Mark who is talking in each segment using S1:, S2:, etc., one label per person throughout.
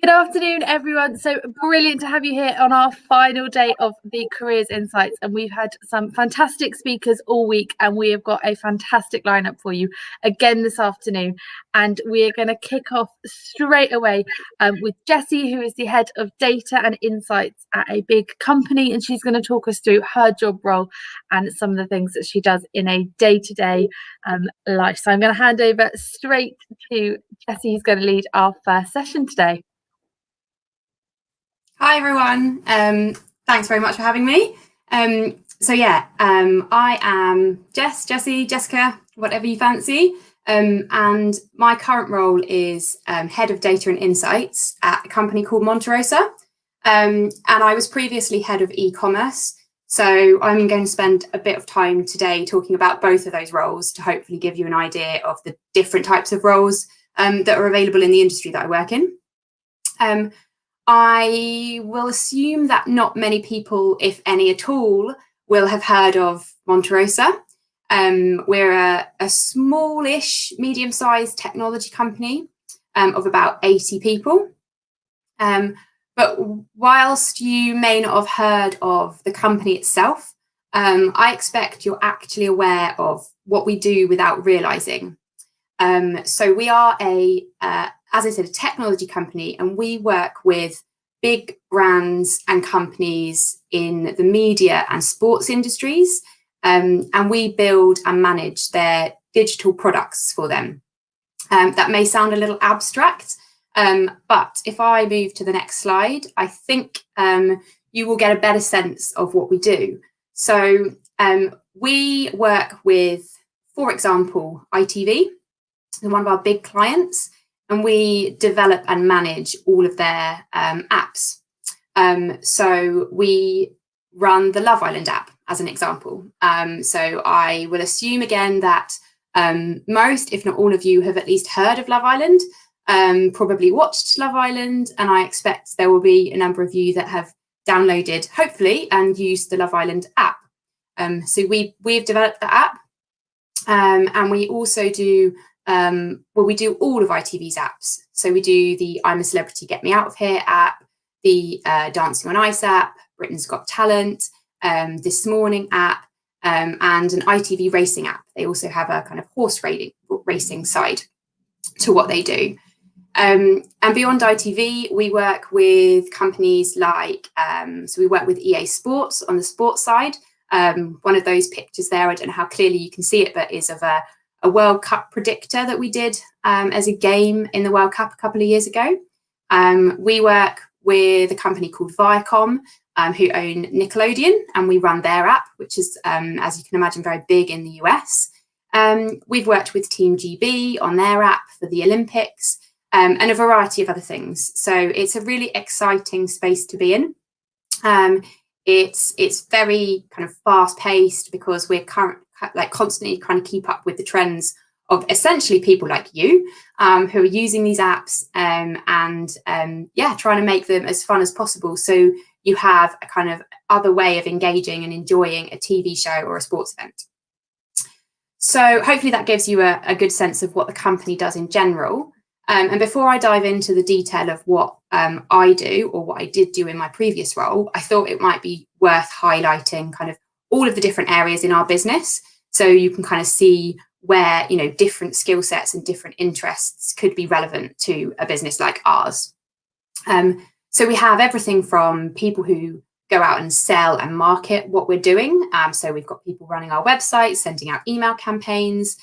S1: Good afternoon, everyone. So brilliant to have you here on our final day of the Careers Insights. And we've had some fantastic speakers all week, and we have got a fantastic lineup for you again this afternoon. And we are going to kick off straight away with Jessie, who is the head of data and insights at a big company. And she's going to talk us through her job role and some of the things that she does in a day-to-day life. So I'm going to hand over straight to Jessie, who's going to lead our first session today.
S2: Hi everyone, thanks very much for having me. I am Jessie, Jessica, whatever you fancy, and my current role is Head of Data and Insights at a company called Monterosa, and I was previously Head of ECommerce, so I'm going to spend a bit of time today talking about both of those roles to hopefully give you an idea of the different types of roles that are available in the industry that I work in. I will assume that not many people, if any at all, will have heard of Monterosa. We're a smallish, medium-sized technology company of about 80 people. But whilst you may not have heard of the company itself, I expect you're actually aware of what we do without realising. So we are as I said, a technology company, and we work with big brands and companies in the media and sports industries, and we build and manage their digital products for them. That may sound a little abstract, but if I move to the next slide, I think you will get a better sense of what we do. So we work with, for example, ITV, one of our big clients, and we develop and manage all of their apps. So we run the Love Island app as an example. So I will assume again that most, if not all of you, have at least heard of Love Island, probably watched Love Island, and I expect there will be a number of you that have downloaded, hopefully, and used the Love Island app. So we've developed the app, and we also do we do all of ITV's apps. So we do the I'm a Celebrity, Get Me Out of Here app, the Dancing on Ice app, Britain's Got Talent, This Morning app, and an ITV racing app. They also have a kind of horse racing side to what they do. And beyond ITV, we work with companies like, so we work with EA Sports on the sports side. One of those pictures there, I don't know how clearly you can see it, but is of a World Cup predictor that we did as a game in the World Cup a couple of years ago. We work with a company called Viacom, who own Nickelodeon, and we run their app, which is, as you can imagine, very big in the US. We've worked with Team GB on their app for the Olympics, and a variety of other things. So it's a really exciting space to be in. It's very kind of fast-paced because we're constantly trying to keep up with the trends of essentially people like you who are using these apps and trying to make them as fun as possible, so you have a kind of other way of engaging and enjoying a TV show or a sports event. So hopefully that gives you a good sense of what the company does in general. And before I dive into the detail of what I do, or what I did do in my previous role, I thought it might be worth highlighting kind of all of the different areas in our business, so you can kind of see where, you know, different skill sets and different interests could be relevant to a business like ours. So we have everything from people who go out and sell and market what we're doing. So we've got people running our website, sending out email campaigns,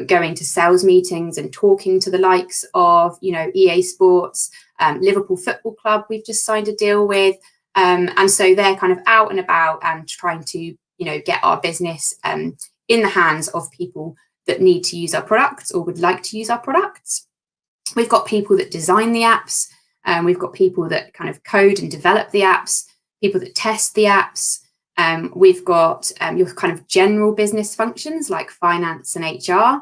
S2: going to sales meetings and talking to the likes of, you know, EA Sports, Liverpool Football Club we've just signed a deal with. And so they're kind of out and about and trying to, you know, get our business in the hands of people that need to use our products or would like to use our products. We've got people that design the apps. We've got people that kind of code and develop the apps, people that test the apps. We've got your kind of general business functions like finance and HR.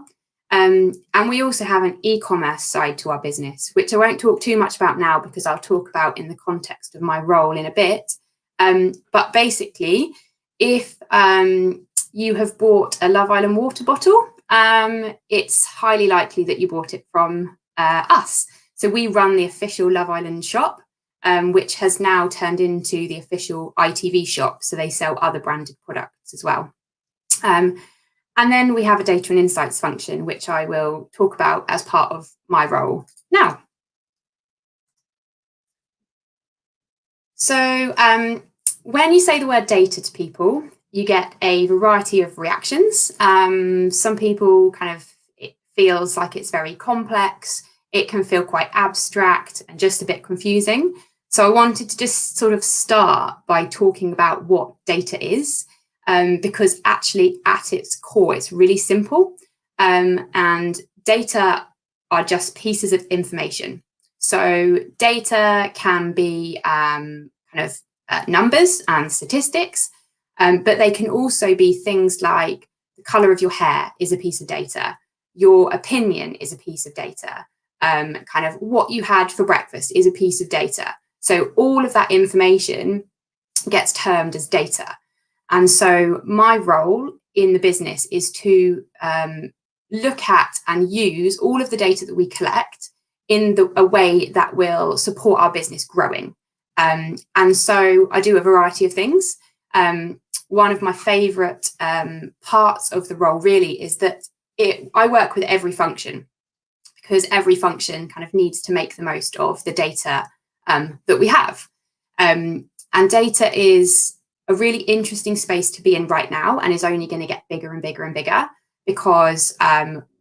S2: And we also have an e-commerce side to our business, which I won't talk too much about now because I'll talk about in the context of my role in a bit. But basically, if you have bought a Love Island water bottle, it's highly likely that you bought it from us. So we run the official Love Island shop, which has now turned into the official ITV shop. So they sell other branded products as well. And then we have a data and insights function, which I will talk about as part of my role now. So when you say the word data to people, you get a variety of reactions. Some people it feels like it's very complex. It can feel quite abstract and just a bit confusing. So I wanted to just sort of start by talking about what data is, because actually at its core, it's really simple. And data are just pieces of information. So data can be numbers and statistics, but they can also be things like the color of your hair is a piece of data. Your opinion is a piece of data. What you had for breakfast is a piece of data. So all of that information gets termed as data. And so my role in the business is to look at and use all of the data that we collect in a way that will support our business growing. And so I do a variety of things. One of my favourite parts of the role really is that I work with every function, because every function needs to make the most of the data that we have. And data is a really interesting space to be in right now, and is only going to get bigger and bigger and bigger, because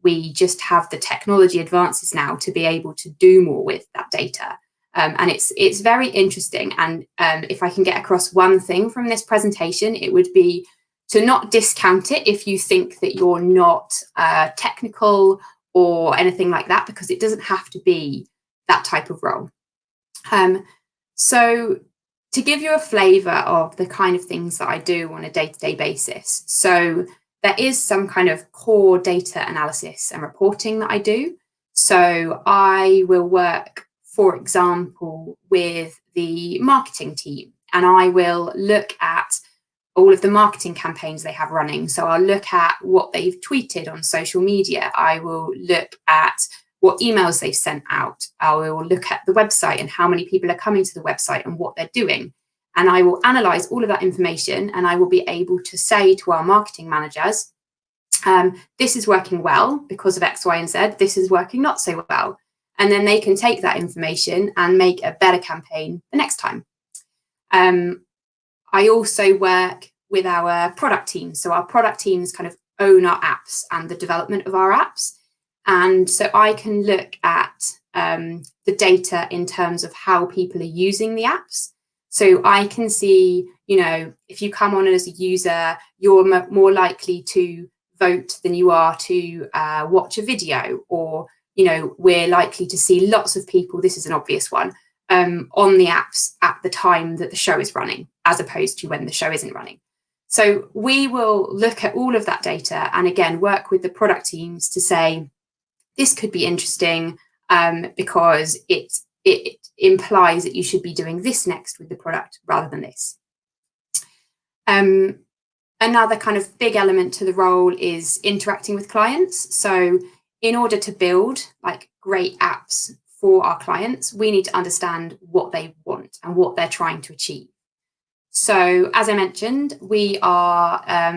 S2: we just have the technology advances now to be able to do more with that data. And it's very interesting. And if I can get across one thing from this presentation, it would be to not discount it if you think that you're not technical or anything like that, because it doesn't have to be that type of role. So to give you a flavour of the kind of things that I do on a day-to-day basis, so there is some kind of core data analysis and reporting that I do. So I will work, for example, with the marketing team, and I will look at all of the marketing campaigns they have running. So I'll look at what they've tweeted on social media. I will look at what emails they've sent out. I will look at the website and how many people are coming to the website and what they're doing. And I will analyze all of that information, and I will be able to say to our marketing managers, this is working well because of X, Y, and Z. This is working not so well. And then they can take that information and make a better campaign the next time. I also work with our product teams. So our product teams own our apps and the development of our apps. And so I can look at the data in terms of how people are using the apps. So I can see, if you come on as a user, you're more likely to vote than you are to watch a video, or, we're likely to see lots of people, this is an obvious one, on the apps at the time that the show is running, as opposed to when the show isn't running. So we will look at all of that data and again, work with the product teams to say, this could be interesting because it implies that you should be doing this next with the product rather than this. Another big element to the role is interacting with clients. So in order to build great apps for our clients, we need to understand what they want and what they're trying to achieve. So as I mentioned, we are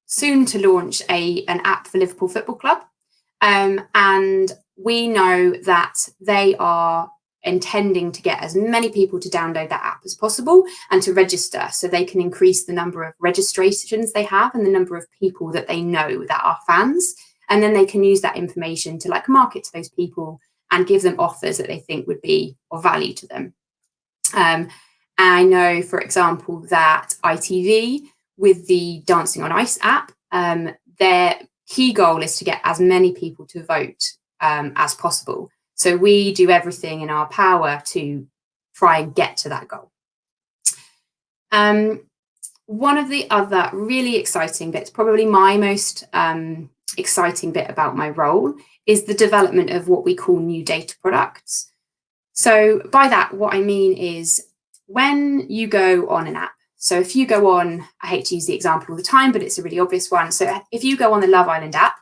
S2: soon to launch an app for Liverpool Football Club. And we know that they are intending to get as many people to download that app as possible and to register, so they can increase the number of registrations they have and the number of people that they know that are fans. And then they can use that information to market to those people and give them offers that they think would be of value to them. I know, for example, that ITV with the Dancing on Ice app, their key goal is to get as many people to vote as possible. So we do everything in our power to try and get to that goal. One of the other really exciting bits, probably my most exciting bit about my role, is the development of what we call new data products. So by that, what I mean is when you go on an app, so if you go on, I hate to use the example all the time, but it's a really obvious one. So if you go on the Love Island app,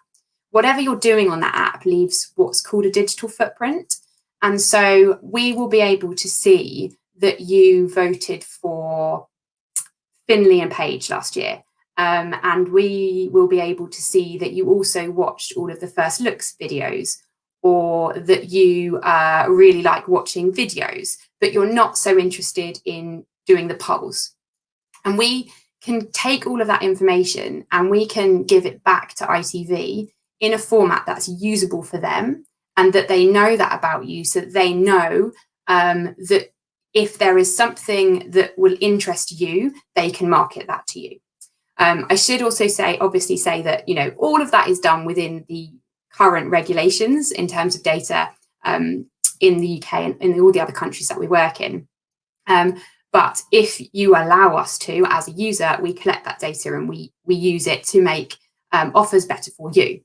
S2: whatever you're doing on that app leaves what's called a digital footprint. And so we will be able to see that you voted for Finley and Page last year. And we will be able to see that you also watched all of the First Looks videos, or that you really like watching videos, but you're not so interested in doing the polls. And we can take all of that information and we can give it back to ITV in a format that's usable for them, and that they know that about you, so that they know that if there is something that will interest you, they can market that to you. I should also say that, you know, all of that is done within the current regulations in terms of data in the UK and in all the other countries that we work in. But if you allow us to, as a user, we collect that data and we use it to make offers better for you.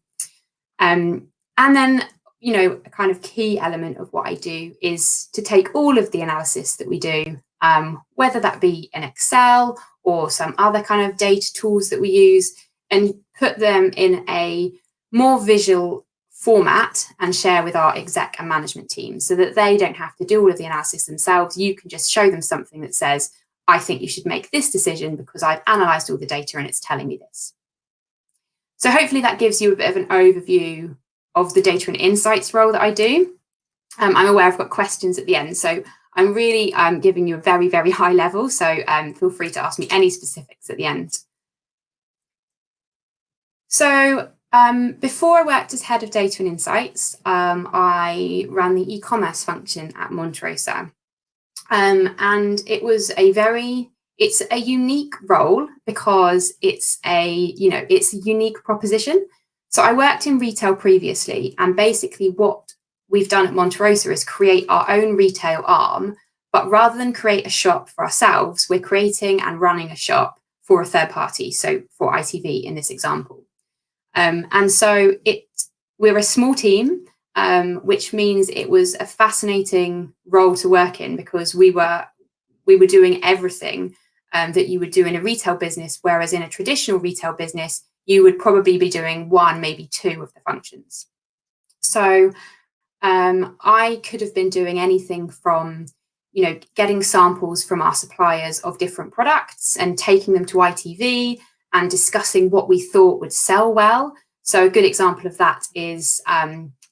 S2: And then, you know, a kind of key element of what I do is to take all of the analysis that we do, whether that be in Excel or some other kind of data tools that we use, and put them in a more visual format and share with our exec and management team, so that they don't have to do all of the analysis themselves. You can just show them something that says, I think you should make this decision because I've analysed all the data and it's telling me this. So hopefully that gives you a bit of an overview of the data and insights role that I do. I'm aware I've got questions at the end, so I'm really giving you a very, very high level, so feel free to ask me any specifics at the end. So before I worked as head of data and insights, I ran the e-commerce function at Monte Rosa. And it was it's a unique role because it's a unique proposition. So I worked in retail previously, and basically what we've done at Monte Rosa is create our own retail arm, but rather than create a shop for ourselves, we're creating and running a shop for a third party, so for ITV in this example. And so we're a small team, which means it was a fascinating role to work in, because we were doing everything that you would do in a retail business, whereas in a traditional retail business, you would probably be doing one, maybe two of the functions. So I could have been doing anything from, you know, getting samples from our suppliers of different products and taking them to ITV and discussing what we thought would sell well. So a good example of that is,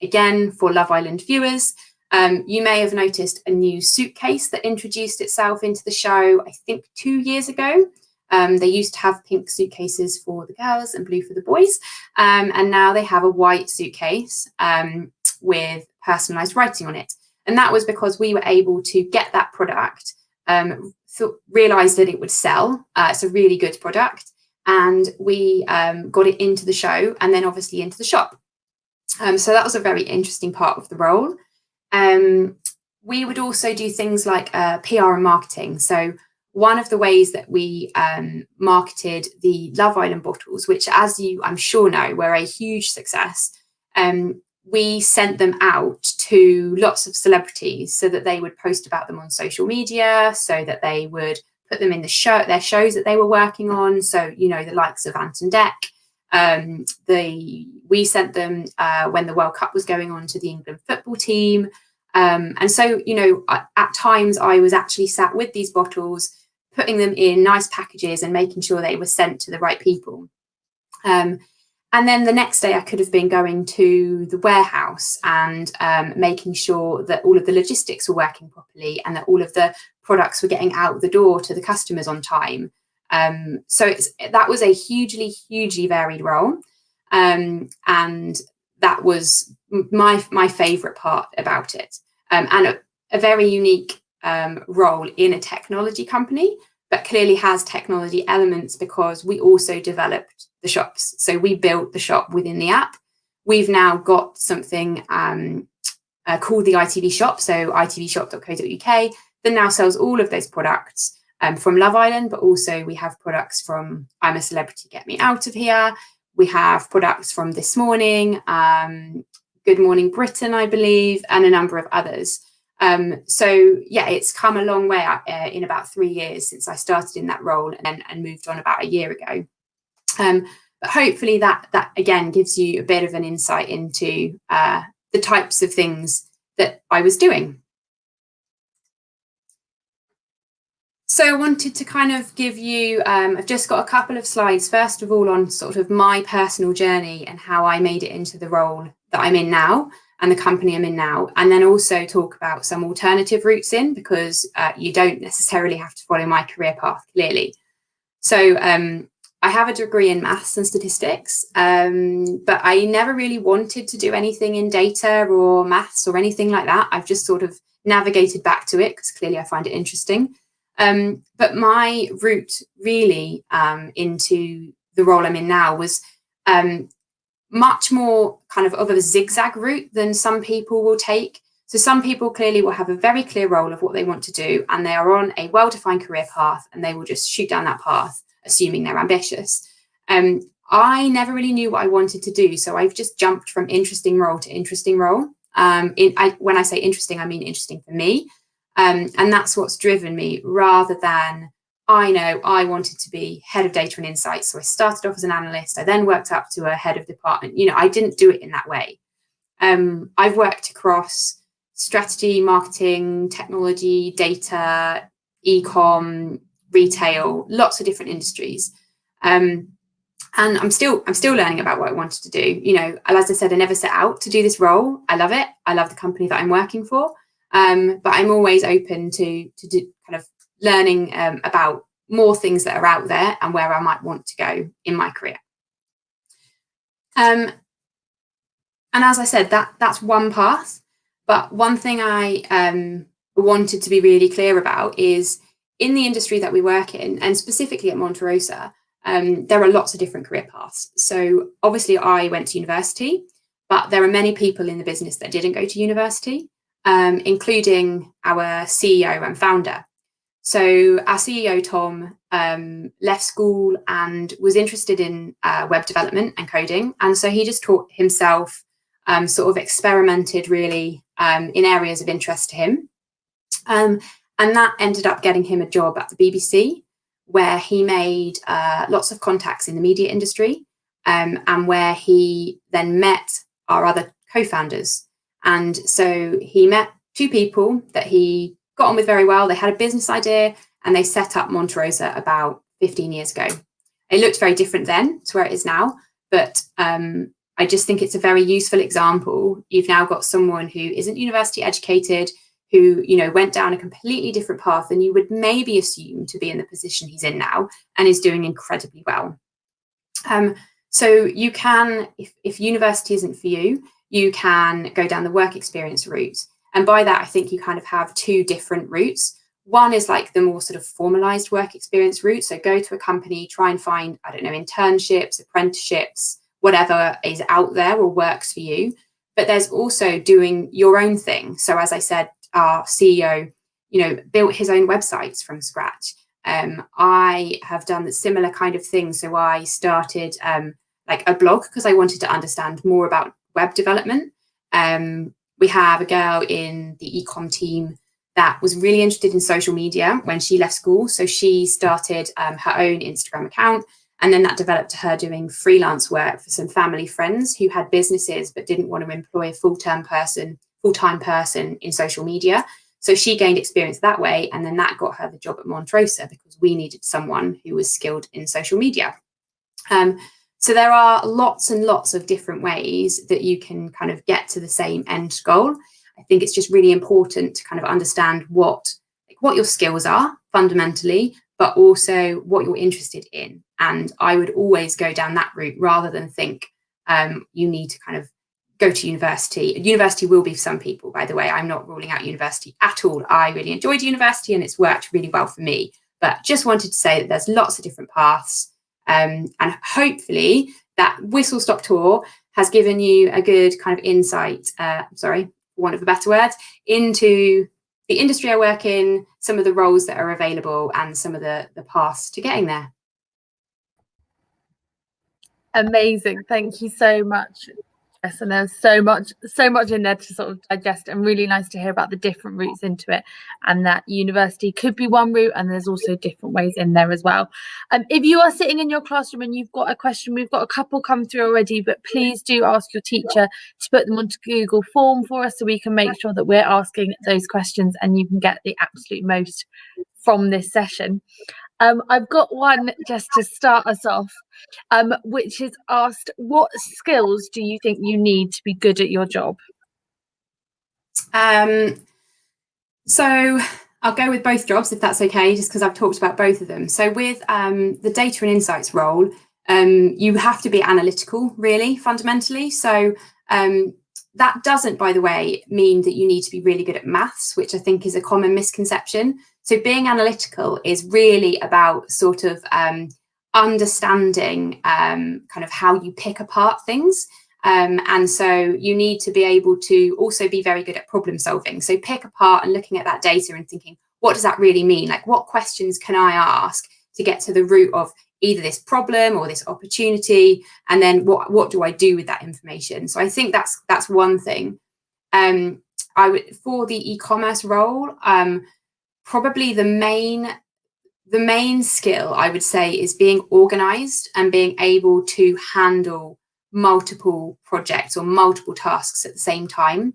S2: again, for Love Island viewers, you may have noticed a new suitcase that introduced itself into the show, I think 2 years ago. They used to have pink suitcases for the girls and blue for the boys. And now they have a white suitcase with personalised writing on it. And that was because we were able to get that product, realised that it would sell. It's a really good product. And we got it into the show and then obviously into the shop. So that was a very interesting part of the role. We would also do things like PR and marketing. So one of the ways that we marketed the Love Island bottles, which, as you I'm sure know, were a huge success, we sent them out to lots of celebrities so that they would post about them on social media, so that they would put them in their shows that they were working on. So, you know, the likes of Ant and Dec. We sent them when the World Cup was going on to the England football team. And so, you know, at times I was actually sat with these bottles, putting them in nice packages and making sure they were sent to the right people. And then the next day I could have been going to the warehouse and making sure that all of the logistics were working properly and that all of the products were getting out the door to the customers on time. So that was a hugely varied role. And that was my favourite part about it. And a very unique role in a technology company, but clearly has technology elements because we also developed the shops. So we built the shop within the app. We've now got something called the ITV shop, so itvshop.co.uk, that now sells all of those products from Love Island, but also we have products from I'm a Celebrity, Get Me Out of Here. We have products from This Morning, Good Morning Britain, I believe, and a number of others. So yeah, it's come a long way in about 3 years since I started in that role and moved on about a year ago. But hopefully that again gives you a bit of an insight into the types of things that I was doing. So I wanted to kind of give you, I've just got a couple of slides, first of all, on sort of my personal journey and how I made it into the role that I'm in now and the company I'm in now, and then also talk about some alternative routes in, because you don't necessarily have to follow my career path clearly. So I have a degree in maths and statistics, but I never really wanted to do anything in data or maths or anything like that. I've just sort of navigated back to it because clearly I find it interesting. But my route really into the role I'm in now was much more kind of a zigzag route than some people will take. So some people clearly will have a very clear role of what they want to do, and they are on a well-defined career path, and they will just shoot down that path, assuming they're ambitious. I never really knew what I wanted to do, so I've just jumped from interesting role to interesting role. When I say interesting, I mean interesting for me. And that's what's driven me, rather than I know I wanted to be head of data and insights. So I started off as an analyst. I then worked up to a head of department. You know, I didn't do it in that way. I've worked across strategy, marketing, technology, data, e-com, retail, lots of different industries. And I'm still learning about what I wanted to do. You know, as I said, I never set out to do this role. I love it. I love the company that I'm working for. But I'm always open to do kind of learning about more things that are out there and where I might want to go in my career. And as I said, that's one path. But one thing I wanted to be really clear about is, in the industry that we work in, and specifically at Monte Rosa, there are lots of different career paths. So obviously I went to university, but there are many people in the business that didn't go to university, including our CEO and founder. So our CEO, Tom, left school and was interested in web development and coding. And so he just taught himself, sort of experimented really in areas of interest to him. And that ended up getting him a job at the BBC, where he made lots of contacts in the media industry, and where he then met our other co-founders. And so he met two people that he got on with very well. They had a business idea and they set up Monte Rosa about 15 years ago. It looked very different then to where it is now, but I just think it's a very useful example. You've now got someone who isn't university educated, who, you know, went down a completely different path than you would maybe assume to be in the position he's in now, and is doing incredibly well. So you can, if university isn't for you, you can go down the work experience route. And by that, I think you kind of have two different routes. One is like the more sort of formalized work experience route. So go to a company, try and find, I don't know, internships, apprenticeships, whatever is out there or works for you. But there's also doing your own thing. So as I said, our CEO, you know, built his own websites from scratch. I have done the similar kind of thing. So I started like a blog because I wanted to understand more about web development. We have a girl in the e-com team that was really interested in social media when she left school. So she started her own Instagram account, and then that developed to her doing freelance work for some family friends who had businesses but didn't want to employ a full-time person in social media. So she gained experience that way, and then that got her the job at Monte Rosa because we needed someone who was skilled in social media. So there are lots and lots of different ways that you can kind of get to the same end goal. I think it's just really important to kind of understand what your skills are fundamentally, but also what you're interested in. And I would always go down that route rather than think you need to kind of go to university. University will be for some people, by the way. I'm not ruling out university at all. I really enjoyed university and it's worked really well for me. But just wanted to say that there's lots of different paths. And hopefully that whistle stop tour has given you a good kind of insight, for want of a better word, into the industry I work in, some of the roles that are available, and some of the paths to getting there.
S1: Amazing. Thank you so much. Yes, and there's so much in there to sort of digest, and really nice to hear about the different routes into it, and that university could be one route and there's also different ways in there as well. If you are sitting in your classroom and you've got a question, we've got a couple come through already, but please do ask your teacher to put them onto Google Form for us so we can make sure that we're asking those questions and you can get the absolute most from this session. I've got one just to start us off, which is asked, what skills do you think you need to be good at your job?
S2: So I'll go with both jobs if that's okay, just because I've talked about both of them. So with the data and insights role, you have to be analytical, really, fundamentally. So that doesn't, by the way, mean that you need to be really good at maths, which I think is a common misconception. So being analytical is really about sort of understanding kind of how you pick apart things. And so you need to be able to also be very good at problem solving. So pick apart and looking at that data and thinking, what does that really mean? Like, what questions can I ask to get to the root of either this problem or this opportunity? And then what do I do with that information? So I think that's one thing. I would, for the e-commerce role, probably the main skill I would say is being organized and being able to handle multiple projects or multiple tasks at the same time.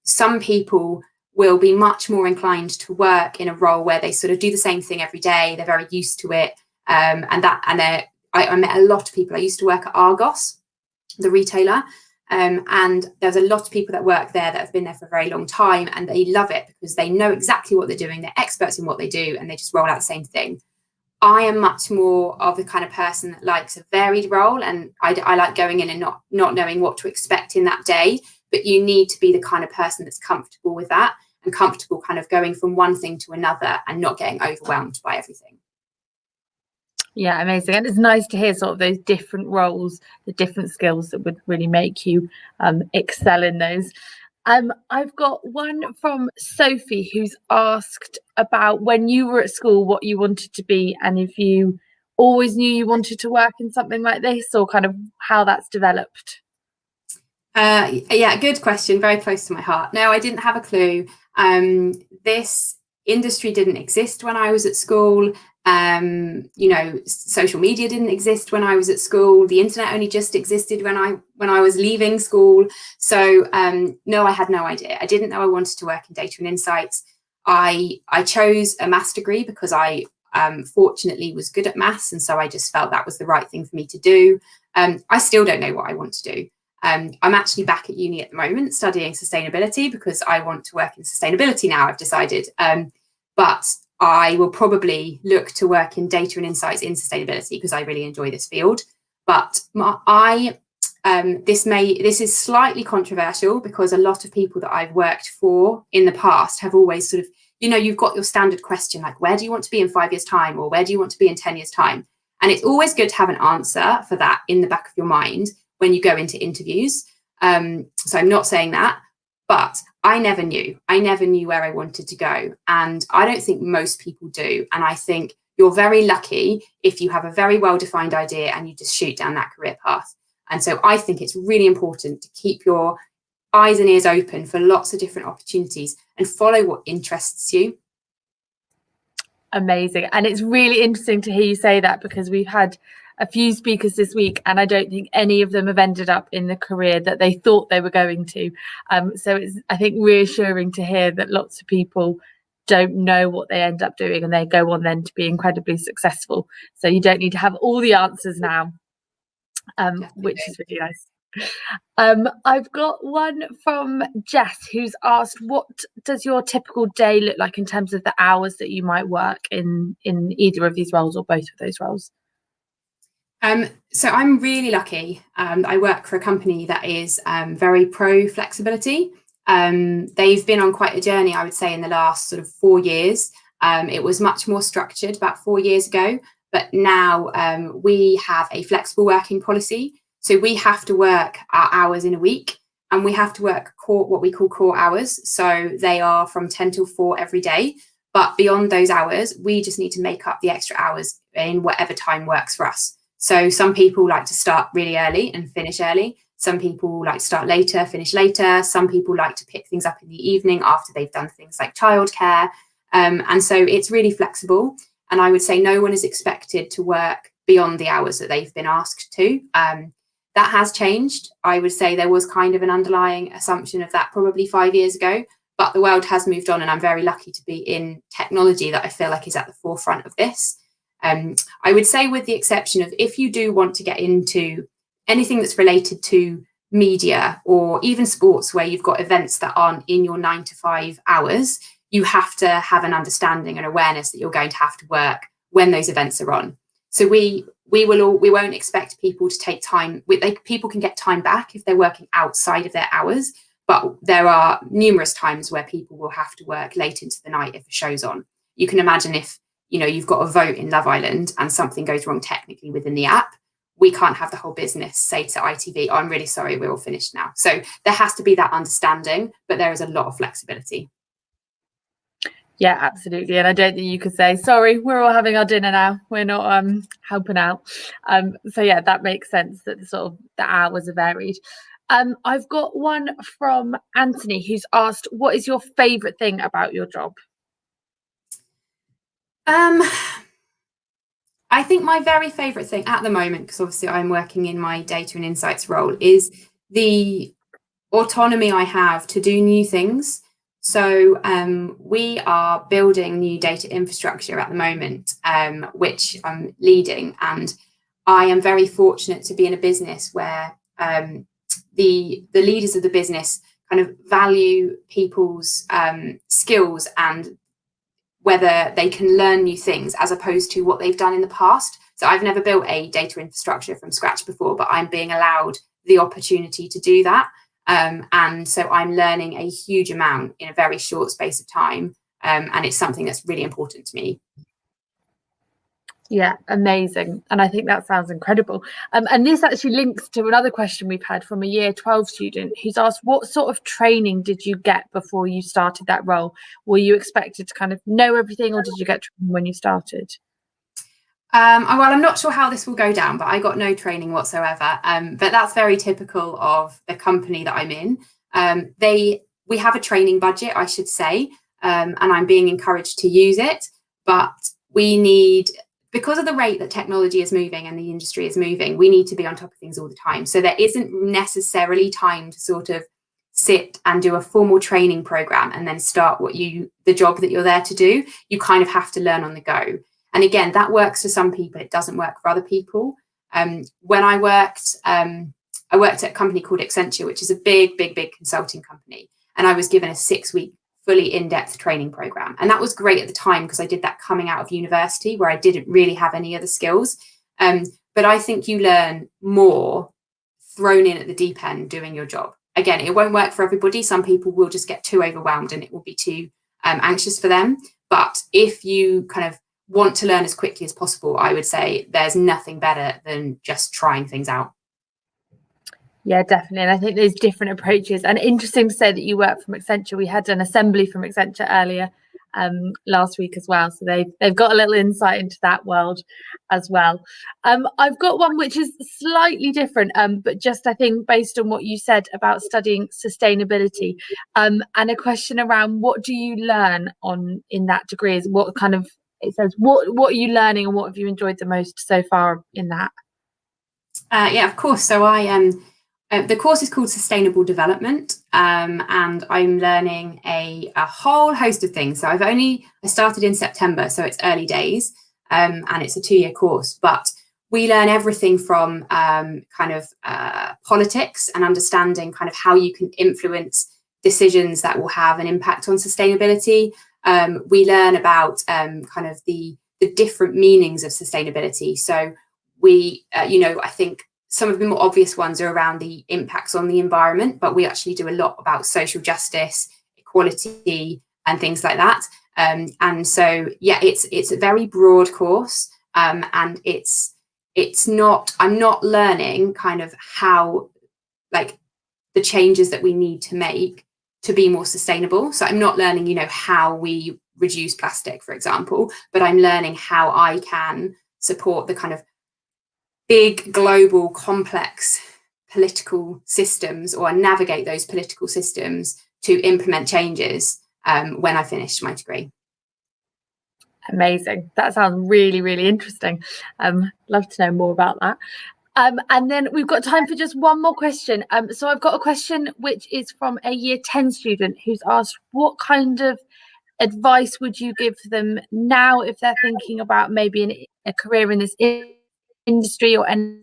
S2: Some people will be much more inclined to work in a role where they sort of do the same thing every day. They're very used to it. I met a lot of people. I used to work at Argos, the retailer, and there's a lot of people that work there that have been there for a very long time, and they love it because they know exactly what they're doing. They're experts in what they do, and they just roll out the same thing. I am much more of the kind of person that likes a varied role, and I like going in and not knowing what to expect in that day. But you need to be the kind of person that's comfortable with that and comfortable kind of going from one thing to another and not getting overwhelmed by everything.
S1: Yeah, amazing. And it's nice to hear sort of those different roles, the different skills that would really make you excel in those. I've got one from Sophie, who's asked about when you were at school, what you wanted to be, and if you always knew you wanted to work in something like this, or kind of how that's developed.
S2: Yeah, good question. Very close to my heart. No, I didn't have a clue. This industry didn't exist when I was at school. Social media didn't exist when I was at school. The internet only just existed when I was leaving school. So no, I had no idea. I didn't know I wanted to work in data and insights. I chose a maths degree because I fortunately was good at maths, and so I just felt that was the right thing for me to do. I still don't know what I want to do. I'm actually back at uni at the moment studying sustainability because I want to work in sustainability now, I've decided. But I will probably look to work in data and insights in sustainability because I really enjoy this field. But this is slightly controversial because a lot of people that I've worked for in the past have always sort of, you've got your standard question like, where do you want to be in 5 years' time, or where do you want to be in 10 years' time? And it's always good to have an answer for that in the back of your mind when you go into interviews. So I'm not saying that, but I never knew where I wanted to go. And I don't think most people do. And I think you're very lucky if you have a very well-defined idea and you just shoot down that career path. And so I think it's really important to keep your eyes and ears open for lots of different opportunities and follow what interests you.
S1: Amazing. And it's really interesting to hear you say that, because we've had a few speakers this week and I don't think any of them have ended up in the career that they thought they were going to. So it's, I think, reassuring to hear that lots of people don't know what they end up doing and they go on then to be incredibly successful. So you don't need to have all the answers now, which is really nice. I've got one from Jess, who's asked, what does your typical day look like in terms of the hours that you might work in either of these roles or both of those roles?
S2: So I'm really lucky. I work for a company that is very pro flexibility. They've been on quite a journey, I would say, in the last sort of 4 years. It was much more structured about 4 years ago, but now we have a flexible working policy. So we have to work our hours in a week, and we have to work what we call core hours. So they are from 10 till 4 every day. But beyond those hours, we just need to make up the extra hours in whatever time works for us. So some people like to start really early and finish early. Some people like to start later, finish later. Some people like to pick things up in the evening after they've done things like childcare. And so it's really flexible. And I would say no one is expected to work beyond the hours that they've been asked to. That has changed. I would say there was kind of an underlying assumption of that probably 5 years ago, but the world has moved on, and I'm very lucky to be in technology that I feel like is at the forefront of this. I would say, with the exception of if you do want to get into anything that's related to media or even sports, where you've got events that aren't in your 9 to 5 hours, you have to have an understanding and awareness that you're going to have to work when those events are on. So we won't expect people to take time. People can get time back if they're working outside of their hours, but there are numerous times where people will have to work late into the night if a show's on. You can imagine if you've got a vote in Love Island and something goes wrong technically within the app, we can't have the whole business say to ITV, "Oh, I'm really sorry, we're all finished now." So there has to be that understanding, but there is a lot of flexibility.
S1: Yeah, absolutely. And I don't think you could say, "Sorry, we're all having our dinner now, we're not helping out." So yeah, that makes sense that the hours are varied. I've got one from Anthony, who's asked, what is your favorite thing about your job?
S2: I think my very favorite thing at the moment, because obviously I'm working in my data and insights role, is the autonomy I have to do new things. So we are building new data infrastructure at the moment, which I'm leading, and I am very fortunate to be in a business where the leaders of the business kind of value people's skills and whether they can learn new things as opposed to what they've done in the past. So I've never built a data infrastructure from scratch before, but I'm being allowed the opportunity to do that. And so I'm learning a huge amount in a very short space of time. And it's something that's really important to me.
S1: Yeah, amazing. And I think that sounds incredible. And this actually links to another question we've had from a year 12 student who's asked, what sort of training did you get before you started that role? Were you expected to kind of know everything, or did you get training when you started?
S2: Well, I'm not sure how this will go down, but I got no training whatsoever. But that's very typical of the company that I'm in. We have a training budget, I should say, and I'm being encouraged to use it. But we need, because of the rate that technology is moving and the industry is moving, we need to be on top of things all the time. So there isn't necessarily time to sort of sit and do a formal training program and then start the job that you're there to do. You kind of have to learn on the go. And again, that works for some people. It doesn't work for other people. When I worked at a company called Accenture, which is a big consulting company. And I was given a 6-week fully in-depth training program. And that was great at the time because I did that coming out of university where I didn't really have any other skills. But I think you learn more thrown in at the deep end doing your job. Again, it won't work for everybody. Some people will just get too overwhelmed and it will be too anxious for them. But if you kind of want to learn as quickly as possible, I would say there's nothing better than just trying things out.
S1: Yeah, definitely. And I think there's different approaches. And interesting to say that you work from Accenture. We had an assembly from Accenture earlier last week as well. So they've got a little insight into that world as well. I've got one which is slightly different, but just I think based on what you said about studying sustainability, and a question around what do you learn in that degree? Is what kind of, it says, what are you learning and what have you enjoyed the most so far in that?
S2: Yeah, of course. So the course is called Sustainable Development, and I'm learning a whole host of things. So I started in September, so it's early days, and it's a 2-year course. But we learn everything from politics and understanding kind of how you can influence decisions that will have an impact on sustainability. We learn about kind of the different meanings of sustainability. So I think some of the more obvious ones are around the impacts on the environment, but we actually do a lot about social justice, equality, and things like that. And so, yeah, it's a very broad course, and I'm not learning kind of how, like, the changes that we need to make to be more sustainable. So I'm not learning, how we reduce plastic, for example, but I'm learning how I can support the kind of big global complex political systems or navigate those political systems to implement changes when I finished my degree.
S1: Amazing. That sounds really, really interesting. Love to know more about that. And then we've got time for just one more question. So I've got a question which is from a year 10 student who's asked, what kind of advice would you give them now if they're thinking about maybe a career in this industry, or anything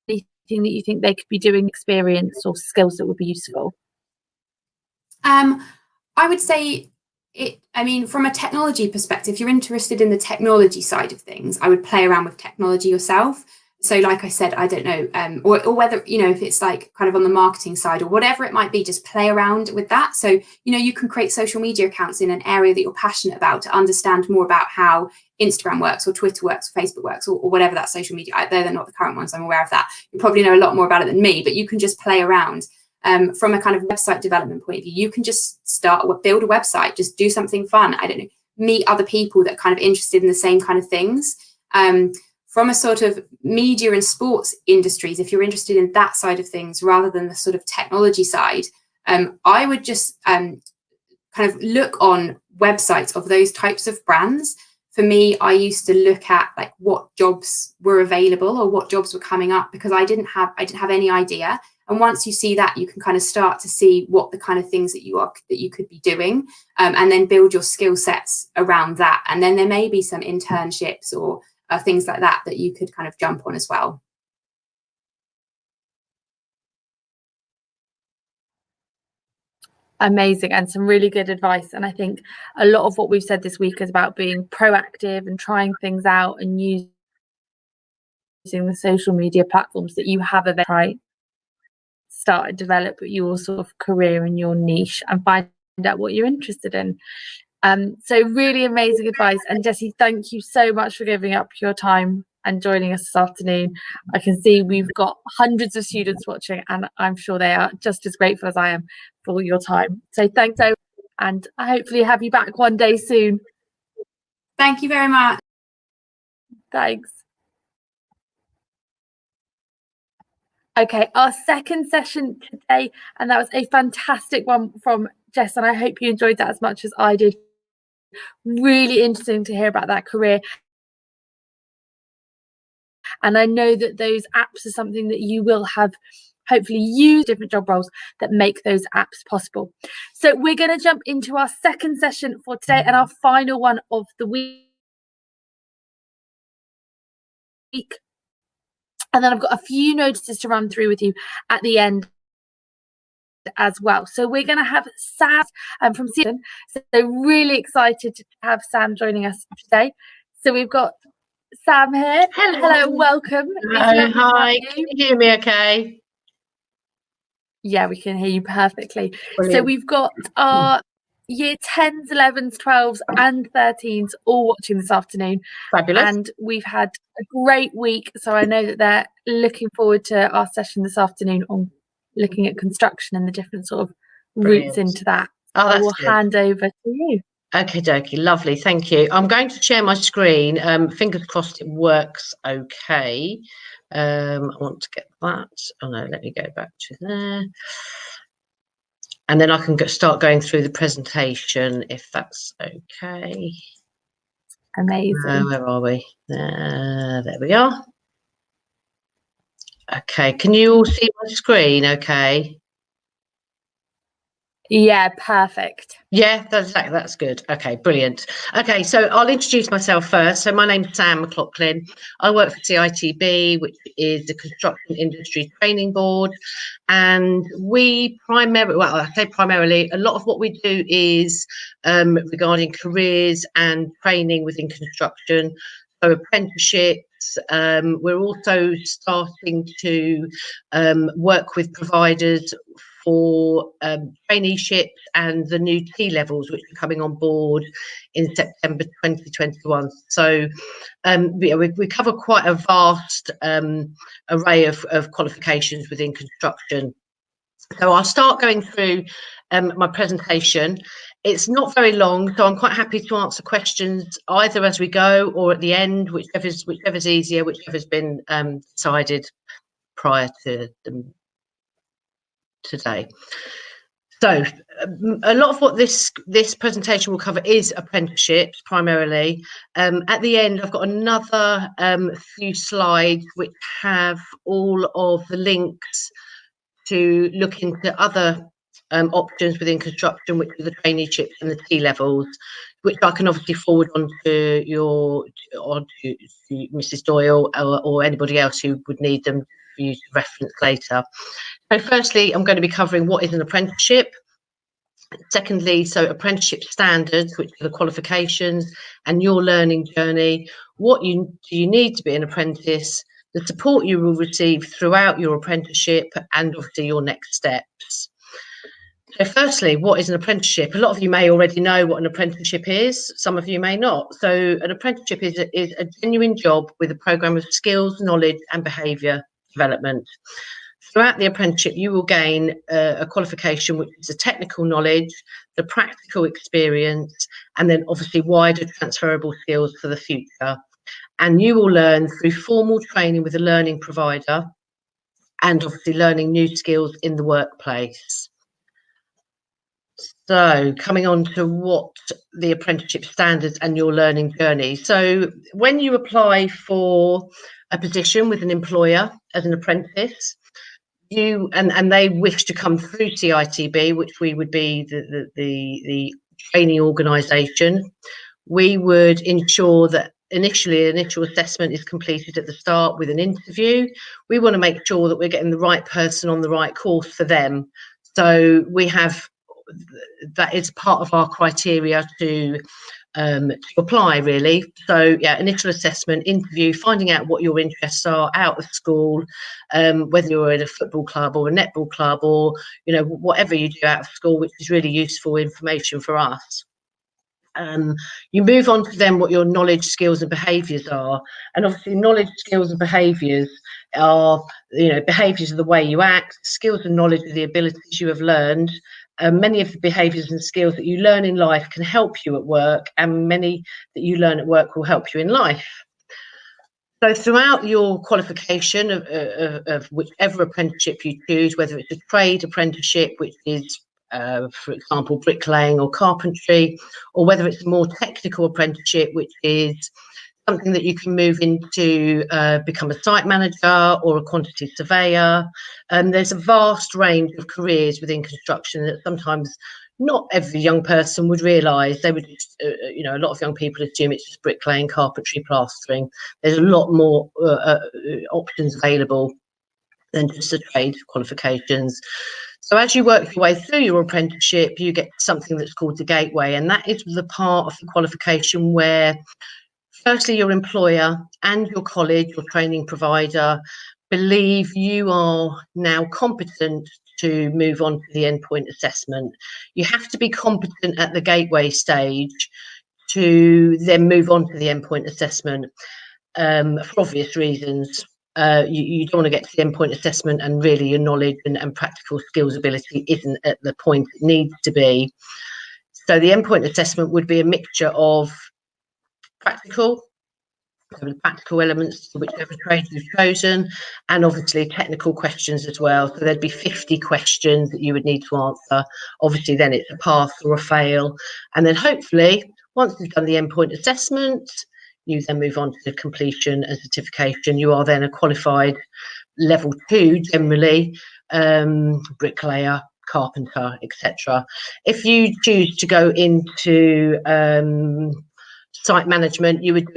S1: that you think they could be doing, experience or skills that would be useful?
S2: I would say from a technology perspective, if you're interested in the technology side of things, I would play around with technology yourself. So like I said, I don't know, or whether, if it's like kind of on the marketing side or whatever it might be, just play around with that. So, you can create social media accounts in an area that you're passionate about to understand more about how Instagram works or Twitter works or Facebook works or whatever that social media. They're not the current ones, I'm aware of that. You probably know a lot more about it than me, but you can just play around. From a kind of website development point of view, you can just build a website, just do something fun. I don't know, meet other people that are kind of interested in the same kind of things. From a sort of media and sports industries, if you're interested in that side of things rather than the sort of technology side, I would just kind of look on websites of those types of brands. For me, I used to look at like what jobs were available or what jobs were coming up, because I didn't have any idea. And once you see that, you can kind of start to see what the kind of things that you could be doing, and then build your skill sets around that. And then there may be some internships or things like that you could kind of jump on as well.
S1: Amazing, and some really good advice. And I think a lot of what we've said this week is about being proactive and trying things out and using the social media platforms that you have available, right? Start and develop your sort of career and your niche and find out what you're interested in. So really amazing advice. And Jessie, thank you so much for giving up your time and joining us this afternoon. I can see we've got hundreds of students watching, and I'm sure they are just as grateful as I am for your time. So thanks, and I hopefully have you back one day soon.
S2: Thank you very much.
S1: Thanks. Okay, our second session today, and that was a fantastic one from Jess, and I hope you enjoyed that as much as I did. Really interesting to hear about that career. And I know that those apps are something that you will have hopefully used, different job roles that make those apps possible. So we're going to jump into our second session for today and our final one of the week. And then I've got a few notices to run through with you at the end as well. So we're going to have Sam from Season. So really excited to have Sam joining us today. So we've got Sam here. Hello, welcome.
S3: Hello, hi. Can you hear me okay?
S1: Yeah, we can hear you perfectly.
S3: Brilliant.
S1: So we've got our year 10s, 11s, 12s and 13s all watching this afternoon.
S3: Fabulous.
S1: And we've had a great week. So I know that they're looking forward to our session this afternoon on looking at construction and the different sort of routes into that.
S3: Oh, that's
S1: I will
S3: good.
S1: hand over to you.
S3: Okay, dokie, lovely, thank you. I'm going to share my screen. Fingers crossed it works okay. I want to get that. Oh no, let me go back to there. And then I can start going through the presentation if that's okay.
S1: Amazing.
S3: Where are we? There we are. Okay, can you all see my screen okay?
S1: Yeah, perfect.
S3: Yeah, that's good. Okay, brilliant. Okay, so I'll introduce myself first. So my name's Sam McLaughlin. I work for CITB, which is the Construction Industry Training Board. And we primarily, well, I say primarily, a lot of what we do is regarding careers and training within construction. So apprenticeships. We're also starting to work with providers for traineeships and the new T-levels, which are coming on board in September 2021. So we cover quite a vast array of qualifications within construction. So I'll start going through my presentation. It's not very long, so I'm quite happy to answer questions either as we go or at the end, whichever's easier, whichever's been decided prior to them today. So a lot of what this presentation will cover is apprenticeships primarily. At the end, I've got another few slides which have all of the links to look into other options within construction, which are the traineeships and the T-levels, which I can obviously forward on to Mrs. Doyle or anybody else who would need them for you to reference later. So firstly, I'm going to be covering what is an apprenticeship. Secondly, so apprenticeship standards, which are the qualifications and your learning journey. What do you need to be an apprentice? The support you will receive throughout your apprenticeship, and obviously your next steps. So firstly, what is an apprenticeship? A lot of you may already know what an apprenticeship is. Some of you may not. So an apprenticeship is a genuine job with a programme of skills, knowledge and behaviour development. Throughout the apprenticeship, you will gain a qualification, which is the technical knowledge, the practical experience, and then obviously wider transferable skills for the future. And you will learn through formal training with a learning provider and obviously learning new skills in the workplace. So coming on to what the apprenticeship standards and your learning journey. So when you apply for a position with an employer as an apprentice, you and they wish to come through CITB, which we would be the training organisation, we would ensure that initially an initial assessment is completed at the start with an interview. We want to make sure that we're getting the right person on the right course for them. So we have, that is part of our criteria to apply, really. So yeah, initial assessment, interview, finding out what your interests are out of school, whether you're in a football club or a netball club, or whatever you do out of school, which is really useful information for us. You move on to then what your knowledge, skills and behaviours are. And obviously knowledge, skills and behaviours are, behaviours are the way you act, skills and knowledge are the abilities you have learned. Many of the behaviours and skills that you learn in life can help you at work, and many that you learn at work will help you in life. So throughout your qualification of whichever apprenticeship you choose, whether it's a trade apprenticeship, which is for example, bricklaying or carpentry, or whether it's a more technical apprenticeship, which is something that you can move into, become a site manager or a quantity surveyor. There's a vast range of careers within construction that sometimes not every young person would realise. They would, a lot of young people assume it's just bricklaying, carpentry, plastering. There's a lot more options available than just the trade qualifications. So as you work your way through your apprenticeship, you get something that's called the gateway, and that is the part of the qualification where firstly your employer and your college or training provider believe you are now competent to move on to the endpoint assessment. You have to be competent at the gateway stage to then move on to the endpoint assessment, for obvious reasons. You don't want to get to the endpoint assessment and really your knowledge and practical skills ability isn't at the point it needs to be. So the endpoint assessment would be a mixture of practical elements, whichever trade you've chosen, and obviously technical questions as well. So there'd be 50 questions that you would need to answer. Obviously then it's a pass or a fail, and then hopefully once you've done the endpoint assessment, you then move on to completion and certification. You are then a qualified level 2, generally, bricklayer, carpenter, etc. If you choose to go into site management, you would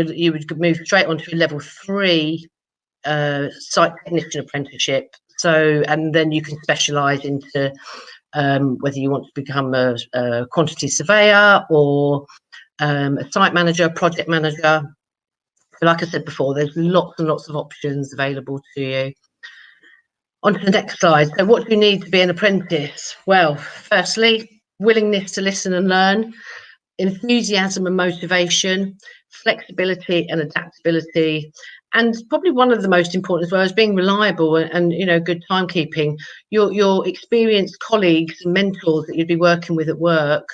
S3: move straight onto a level 3 site technician apprenticeship. So, and then you can specialise into whether you want to become a quantity surveyor or a site manager, project manager. So like I said before, there's lots and lots of options available to you. On to the next slide. So what do you need to be an apprentice? Well, firstly, willingness to listen and learn, enthusiasm and motivation, flexibility and adaptability, and probably one of the most important as well is being reliable and good timekeeping. Your experienced colleagues and mentors that you'd be working with at work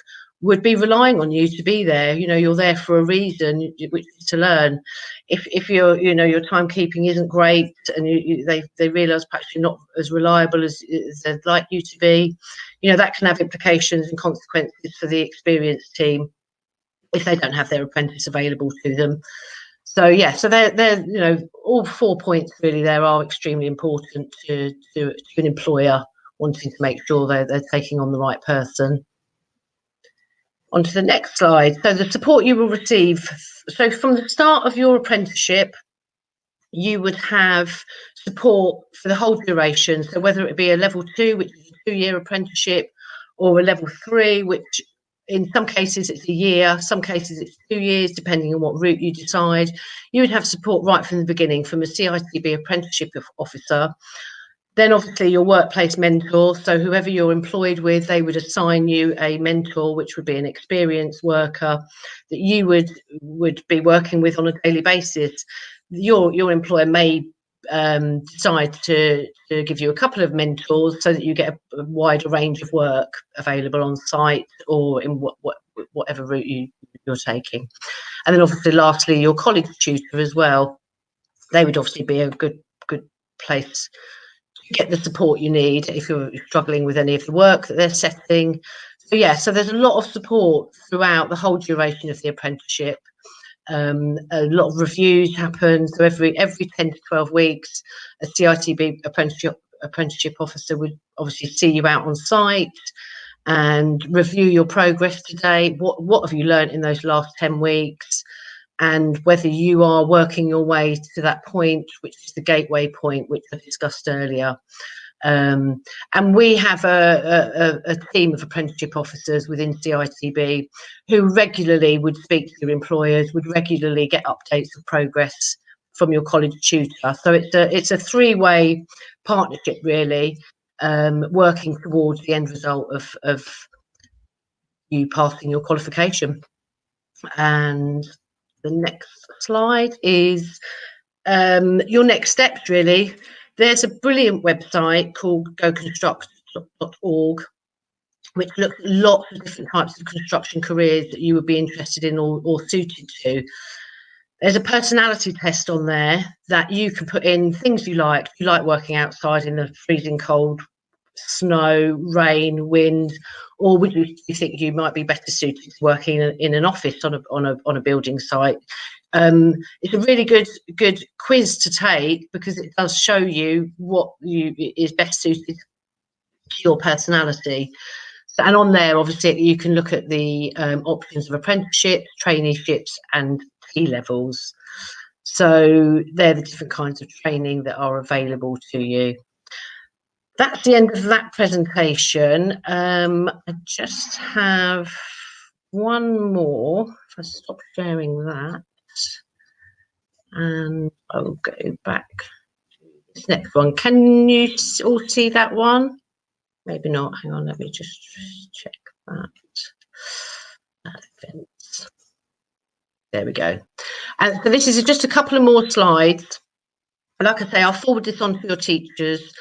S3: would be relying on you to be there. You know, you're there for a reason, which is to learn. If you're, you know, your timekeeping isn't great, and they realise perhaps you're not as reliable as they'd like you to be, you know, that can have implications and consequences for the experienced team if they don't have their apprentice available to them. So yeah, so they're you know, all 4 points really there are extremely important to an employer wanting to make sure they're taking on the right person. On to the next slide. So the support you will receive. So from the start of your apprenticeship, you would have support for the whole duration. So whether it be a level 2, which is a 2-year apprenticeship, or a level 3, which in some cases it's a year, some cases it's 2 years, depending on what route you decide, you would have support right from the beginning from a CITB apprenticeship officer. Then obviously your workplace mentor, so whoever you're employed with, they would assign you a mentor, which would be an experienced worker that you would be working with on a daily basis. Your employer may decide to give you a couple of mentors so that you get a wider range of work available on site or in whatever route you're taking. And then obviously lastly, your college tutor as well. They would obviously be a good place to get the support you need if you're struggling with any of the work that they're setting. So yeah, so there's a lot of support throughout the whole duration of the apprenticeship. A lot of reviews happen. So every 10 to 12 weeks, a CITB apprenticeship officer would obviously see you out on site and review your progress to date. What have you learned in those last 10 weeks? And whether you are working your way to that point, which is the gateway point, which I discussed earlier. And we have a team of apprenticeship officers within CITB who regularly would speak to your employers, would regularly get updates of progress from your college tutor. So it's a 3-way partnership, really, working towards the end result of you passing your qualification. And the next slide is your next steps, really. There's a brilliant website called goconstruct.org, which looks at lots of different types of construction careers that you would be interested in or suited to. There's a personality test on there that you can put in things you like. You like working outside in the freezing cold, snow, rain, wind, or would you think you might be better suited to working in an office on a building site? It's a really good quiz to take because it does show you what is best suited to your personality. And on there, obviously, you can look at the options of apprenticeships, traineeships, and T-levels. So they're the different kinds of training that are available to you. That's the end of that presentation. I just have one more. If I stop sharing that, and I'll go back to this next one. Can you all see that one? Maybe not. Hang on, let me just check that. Events. There we go. And so this is just a couple of more slides. Like I say, I'll forward this on to your teachers.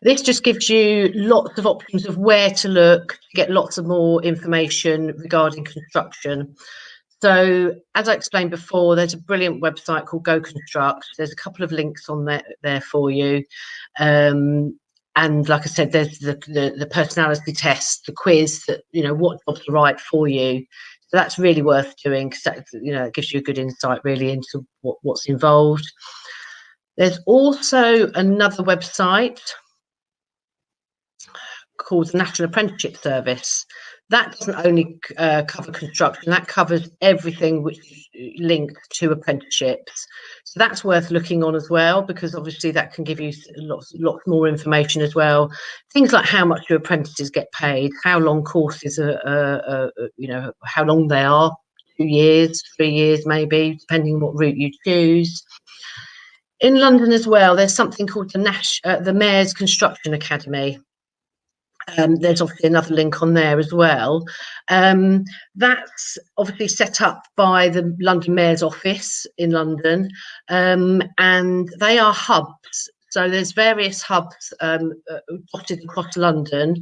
S3: This just gives you lots of options of where to look to get lots of more information regarding construction. So as I explained before, there's a brilliant website called Go Construct. There's a couple of links on there for you. And like I said, there's the personality test, the quiz that, you know, what jobs are right for you. So that's really worth doing because that, you know, it gives you a good insight really into what's involved. There's also another website called the National Apprenticeship Service. That doesn't only cover construction, that covers everything which is linked to apprenticeships. So that's worth looking on as well, because obviously that can give you lots more information as well. Things like how much do apprentices get paid, how long courses are you know, how long they are, 2 years, 3 years maybe, depending on what route you choose. In London as well, there's something called the Mayor's Construction Academy. There's obviously another link on there as well. That's obviously set up by the London Mayor's office in London, and they are hubs. So there's various hubs dotted across London,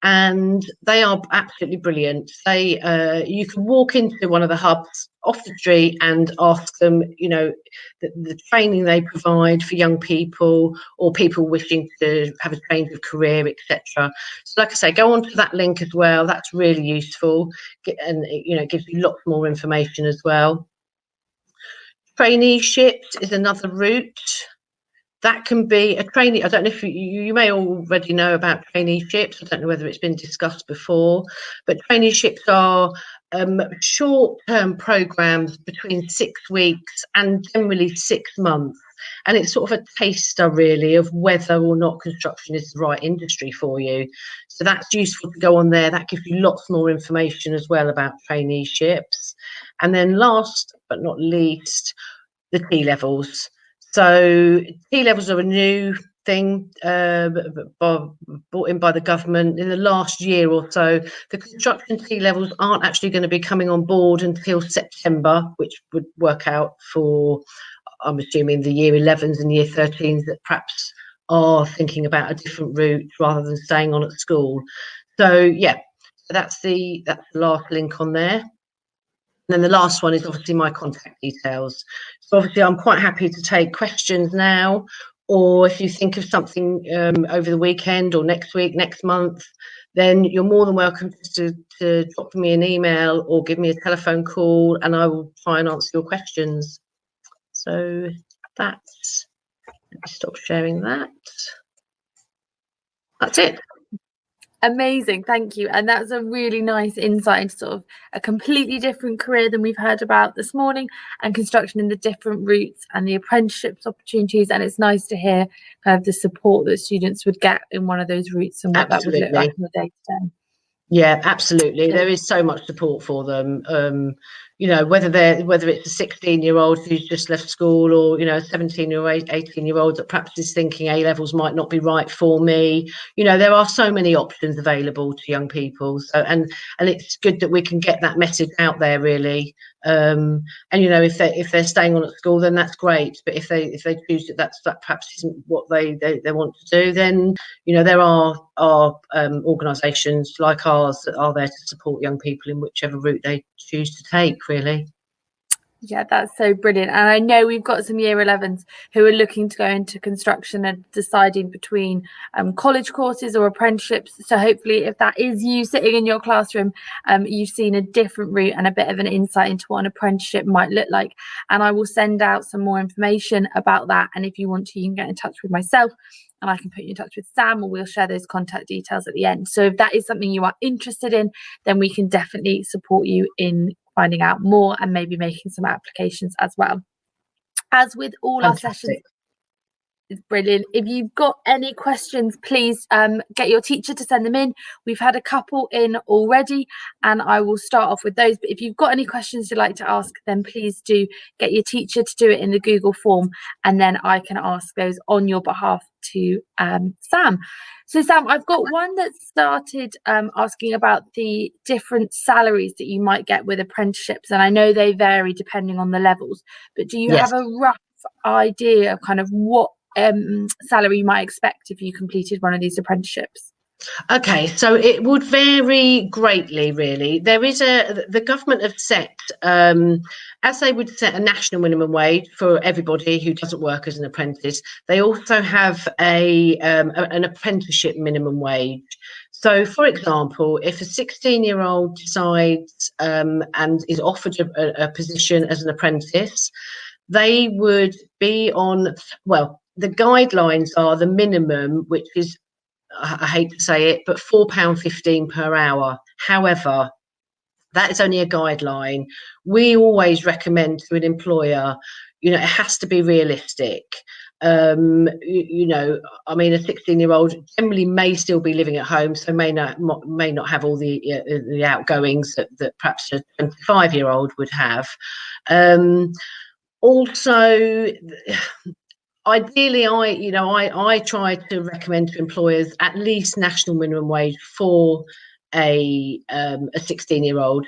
S3: and they are absolutely brilliant. You can walk into one of the hubs off the street and ask them, the training they provide for young people or people wishing to have a change of career, etc. So like I say, go onto that link as well. That's really useful, and it gives you lots more information as well. Traineeships is another route. That can be a trainee. I don't know if you may already know about traineeships. I don't know whether it's been discussed before, but traineeships are short-term programs between 6 weeks and generally 6 months. And it's sort of a taster, really, of whether or not construction is the right industry for you. So that's useful to go on there. That gives you lots more information as well about traineeships. And then last but not least, the T-levels. So T-levels are a new thing brought in by the government in the last year or so. The construction T-levels aren't actually going to be coming on board until September, which would work out for, I'm assuming, the year 11s and year 13s that perhaps are thinking about a different route rather than staying on at school. So yeah, that's the last link on there. And then the last one is obviously my contact details. So obviously I'm quite happy to take questions now, or if you think of something over the weekend or next week, next month, then you're more than welcome to drop me an email or give me a telephone call, and I will try and answer your questions. So that's, let me stop sharing that. That's it.
S1: Amazing, thank you. And that's a really nice insight into sort of a completely different career than we've heard about this morning, and construction in the different routes and the apprenticeships opportunities. And it's nice to hear kind of the support that students would get in one of those routes and what that would look like in the day-to-day.
S3: Yeah, absolutely. There is so much support for them. Whether it's a 16-year-old who's just left school, or a 17-year-old, 18-year-old that perhaps is thinking A levels might not be right for me. There are so many options available to young people. So and it's good that we can get that message out there, really. And if they're staying on at school, then that's great. But if they choose that perhaps isn't what they want to do, then there are organisations like ours that are there to support young people in whichever route they choose to take, really.
S1: Yeah, that's so brilliant. And I know we've got some year 11s who are looking to go into construction and deciding between college courses or apprenticeships. So hopefully, if that is you sitting in your classroom, you've seen a different route and a bit of an insight into what an apprenticeship might look like. And I will send out some more information about that. And if you want to, you can get in touch with myself, and I can put you in touch with Sam, or we'll share those contact details at the end. So if that is something you are interested in, then we can definitely support you in finding out more and maybe making some applications as well. As with all our sessions, it's brilliant. If you've got any questions, please get your teacher to send them in. We've had a couple in already, and I will start off with those. But if you've got any questions you'd like to ask, then please do get your teacher to do it in the Google form, and then I can ask those on your behalf to Sam. So Sam, I've got one that started asking about the different salaries that you might get with apprenticeships, and I know they vary depending on the levels, but do you have a rough idea of kind of what salary you might expect if you completed one of these apprenticeships?
S3: Okay, so it would vary greatly, really. The government have set, as they would set a national minimum wage for everybody who doesn't work as an apprentice, they also have an apprenticeship minimum wage. So, for example, if a 16-year-old decides and is offered a position as an apprentice, they would be on, well, the guidelines are the minimum, which is, I hate to say it, but £4.15 per hour. However, that is only a guideline. We always recommend to an employer, it has to be realistic. I mean, a 16-year-old generally may still be living at home, so may not have all the outgoings that perhaps a 25-year-old would have. Also, ideally, I try to recommend to employers at least national minimum wage for a 16-year-old,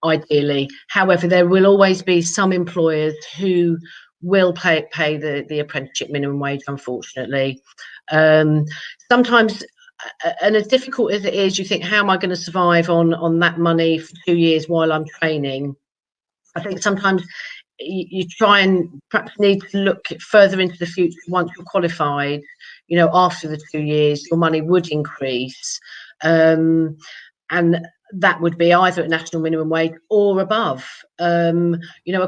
S3: ideally. However, there will always be some employers who will pay the apprenticeship minimum wage, unfortunately. Sometimes, and as difficult as it is, you think, how am I going to survive on that money for 2 years while I'm training? I think sometimes you try and perhaps need to look further into the future. Once you're qualified, after the 2 years, your money would increase, and that would be either at national minimum wage or above. A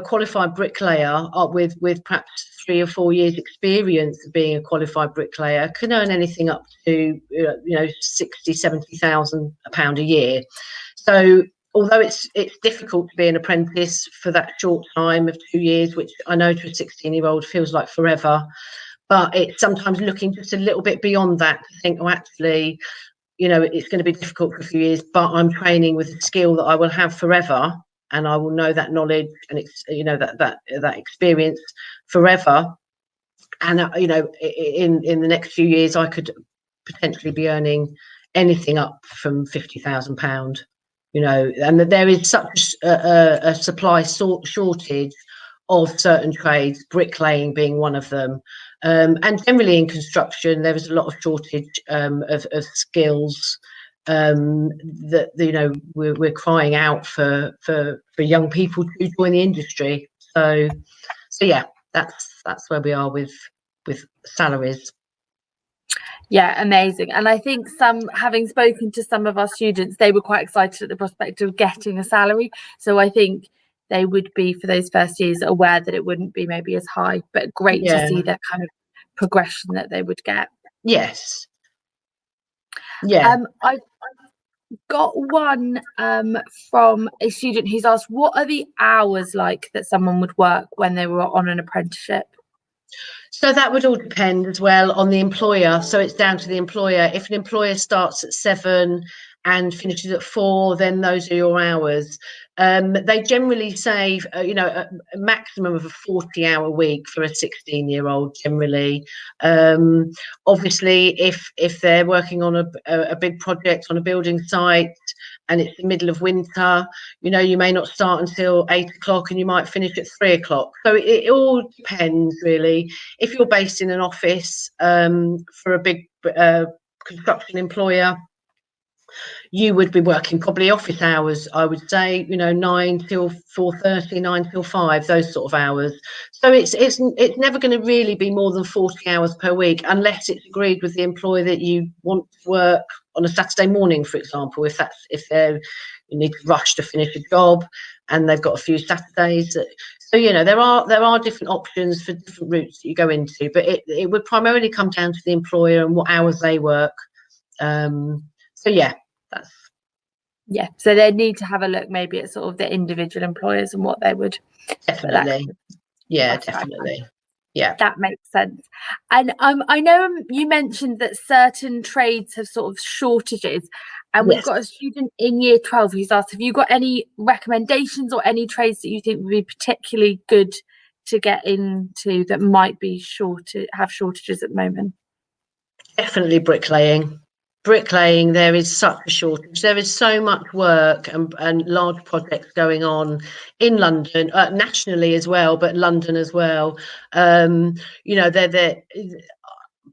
S3: qualified bricklayer with perhaps 3 or 4 years experience of being a qualified bricklayer can earn anything up to 60,000-70,000 £70,000 a year. So although it's difficult to be an apprentice for that short time of 2 years, which I know to a 16-year-old feels like forever, but it's sometimes looking just a little bit beyond that to think, oh, actually, it's going to be difficult for a few years, but I'm training with a skill that I will have forever, and I will know that knowledge and that experience forever. And in the next few years, I could potentially be earning anything up from £50,000. And that there is such a supply shortage of certain trades, bricklaying being one of them. And generally in construction, there is a lot of shortage of skills that we're crying out for young people to join the industry. So yeah, that's where we are with salaries.
S1: Yeah, amazing. And I think having spoken to some of our students, they were quite excited at the prospect of getting a salary. So I think they would be, for those first years, aware that it wouldn't be maybe as high, but great to see that kind of progression that they would get.
S3: Yes. Yeah.
S1: I've got one from a student who's asked, what are the hours like that someone would work when they were on an apprenticeship?
S3: So that would all depend as well on the employer. So it's down to the employer. If an employer starts at 7 and finishes at 4, then those are your hours. They generally say, a maximum of a 40-hour week for a 16-year-old generally. Obviously, if they're working on a big project on a building site and it's the middle of winter, you may not start until 8 o'clock and you might finish at 3 o'clock. So it all depends, really. If you're based in an office for a big construction employer, you would be working probably office hours, I would say, 9 till 4:30, 9 till 5, those sort of hours. So it's never going to really be more than 40 hours per week, unless it's agreed with the employer that you want to work on a Saturday morning, for example, if you need to rush to finish a job and they've got a few Saturdays. So there are different options for different routes that you go into, but it would primarily come down to the employer and what hours they work. So yeah.
S1: So they need to have a look maybe at sort of the individual employers and what they would.
S3: Definitely. Definitely. Yeah,
S1: that makes sense. And I know you mentioned that certain trades have sort of shortages, and we've got a student in year 12 who's asked, have you got any recommendations or any trades that you think would be particularly good to get into that might be have shortages at the moment?
S3: Definitely bricklaying. There is such a shortage. There is so much work and large projects going on in London, nationally as well, but London as well.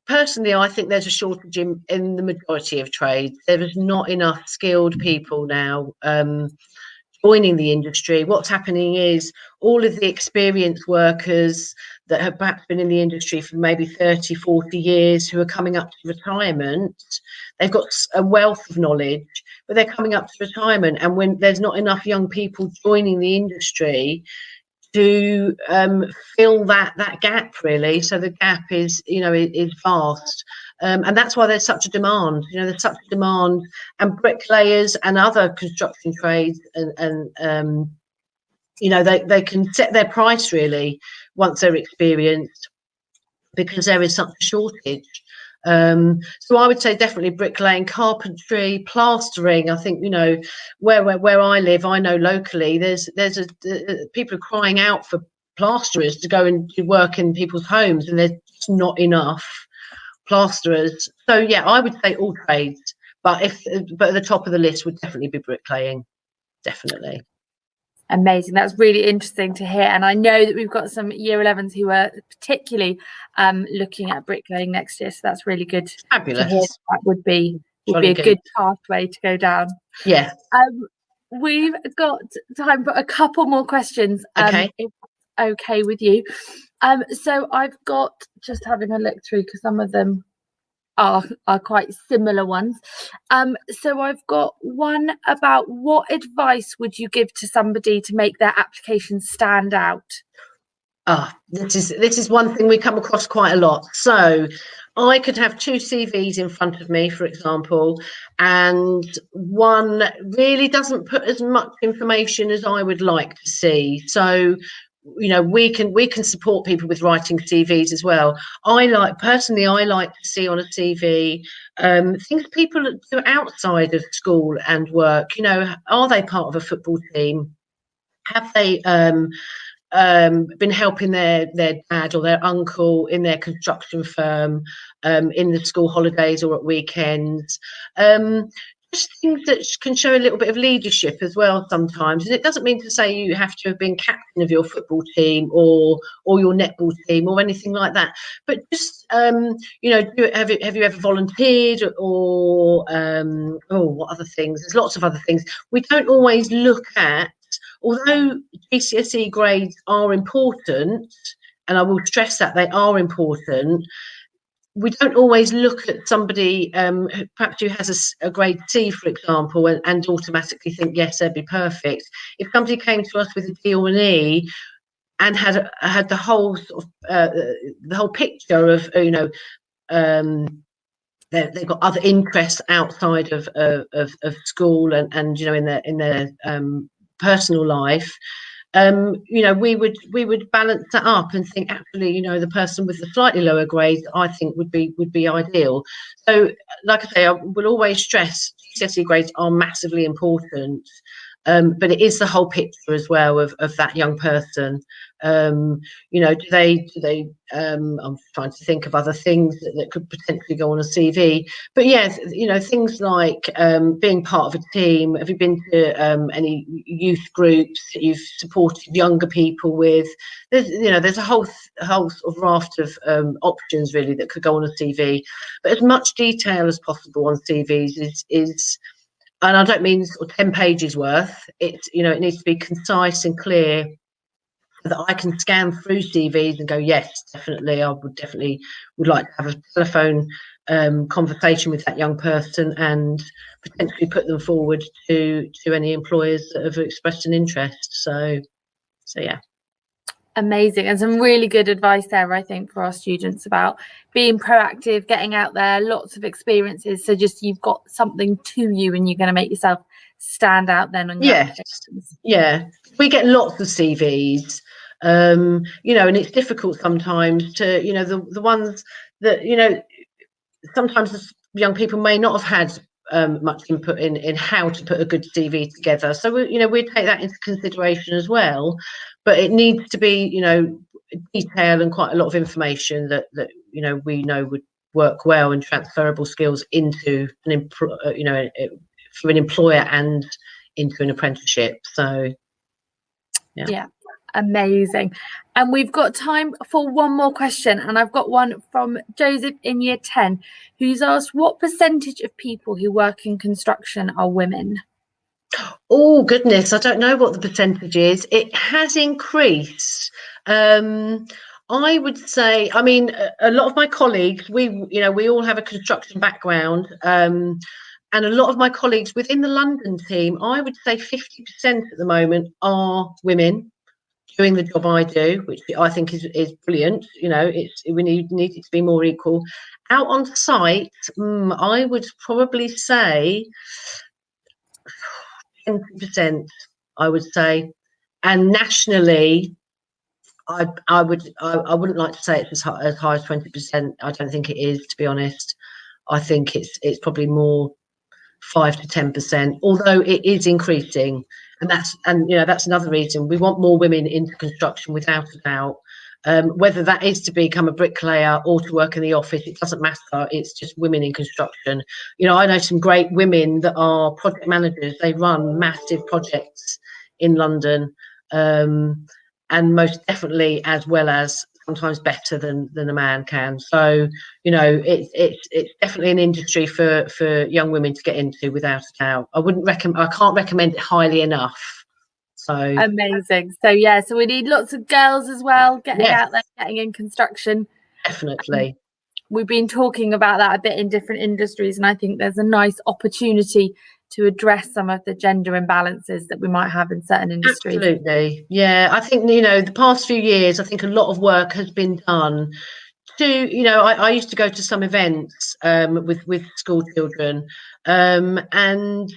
S3: Personally, I think there's a shortage in the majority of trades. There is not enough skilled people now joining the industry. What's happening is all of the experienced workers that have perhaps been in the industry for maybe 30, 40 years who are coming up to retirement, they've got a wealth of knowledge, but they're coming up to retirement. And when there's not enough young people joining the industry to fill that gap, really. So the gap is vast. And that's why there's such a demand. There's such a demand, and bricklayers and other construction trades, and they can set their price really once they're experienced, because there is such a shortage. So I would say definitely bricklaying, carpentry, plastering. I think where I live, I know locally there's people are crying out for plasterers to go and do work in people's homes, and there's not enough plasterers. So yeah, I would say all trades, but at the top of the list would definitely be bricklaying. Definitely.
S1: Amazing. That's really interesting to hear. And I know that we've got some year 11s who are particularly looking at bricklaying next year. So that's really good
S3: Fabulous.
S1: to hear. That would be a good pathway to go down.
S3: Yeah.
S1: We've got time for a couple more questions.
S3: Okay.
S1: If that's okay with you. So I've got, just having a look through, because some of them are quite similar ones. So I've got one about, what advice would you give to somebody to make their application stand out?
S3: This is one thing we come across quite a lot. So I could have 2 CVs in front of me, for example, and one really doesn't put as much information as I would like to see. So, you know, we can support people with writing CVs as well. I like to see on a CV things people do outside of school and work. You know, are they part of a football team? Have they been helping their dad or their uncle in their construction firm in the school holidays or at weekends? Just things that can show a little bit of leadership as well sometimes. And it doesn't mean to say you have to have been captain of your football team or your netball team or anything like that. But just you know, have you ever volunteered, or what other things? There's lots of other things. We don't always look at, although GCSE grades are important, and I will stress that they are important, we don't always look at somebody perhaps who has a grade C, for example, and automatically think, yes, they'd be perfect. If somebody came to us with a D or an E and had the whole sort of the whole picture of, you know, they've got other interests outside of school and you know, in their personal life, you know, we would balance that up and think, actually, you know, the person with the slightly lower grades, I think would be ideal. So, like I say, I will always stress GCSE grades are massively important, but it is the whole picture as well of that young person. You know, do they I'm trying to think of other things that could potentially go on a CV, but yes, you know, things like being part of a team. Have you been to any youth groups that you've supported younger people with? There's a whole sort of raft of options really that could go on a CV, but as much detail as possible on CVs is, and I don't mean sort of 10 pages worth. It's, you know, it needs to be concise and clear, so that I can scan through CVs and go, yes, definitely, I would like to have a telephone conversation with that young person and potentially put them forward to any employers that have expressed an interest. So yeah.
S1: Amazing, and some really good advice there, I think, for our students about being proactive, getting out there, lots of experiences. So just, you've got something to you and you're going to make yourself stand out then on your applications. Yeah,
S3: we get lots of CVs, you know, and it's difficult sometimes to, you know, the ones that, you know, sometimes young people may not have had much input in how to put a good CV together. So we take that into consideration as well, but it needs to be, you know, detail and quite a lot of information that you know, we know would work well and transferable skills into an for an employer and into an apprenticeship. So yeah.
S1: Amazing. And we've got time for one more question, and I've got one from Joseph in year 10, who's asked, what percentage of people who work in construction are women?
S3: Oh goodness, I don't know what the percentage is. It has increased. I would say, I mean, a lot of my colleagues, we all have a construction background, and a lot of my colleagues within the London team, I would say 50% at the moment are women doing the job I do, which I think is brilliant. You know, we need it to be more equal. Out on site, I would probably say 20%, I would say, and nationally, I wouldn't like to say it's as high as 20%. I don't think it is, to be honest. I think it's probably more 5 to 10%, although it is increasing, and that's another reason we want more women into construction, without a doubt. Whether that is to become a bricklayer or to work in the office, it doesn't matter. It's just women in construction. You know, I know some great women that are project managers. They run massive projects in London, and most definitely as well as sometimes better than a man can. So, you know, it's definitely an industry for young women to get into, without a doubt. I can't recommend it highly enough. So
S1: amazing. So yeah, so we need lots of girls as well getting out there, getting in construction.
S3: Definitely.
S1: We've been talking about that a bit in different industries, and I think there's a nice opportunity to address some of the gender imbalances that we might have in certain industries.
S3: Absolutely. Yeah, I think, you know, the past few years, I think a lot of work has been done to, you know, I used to go to some events with school children, and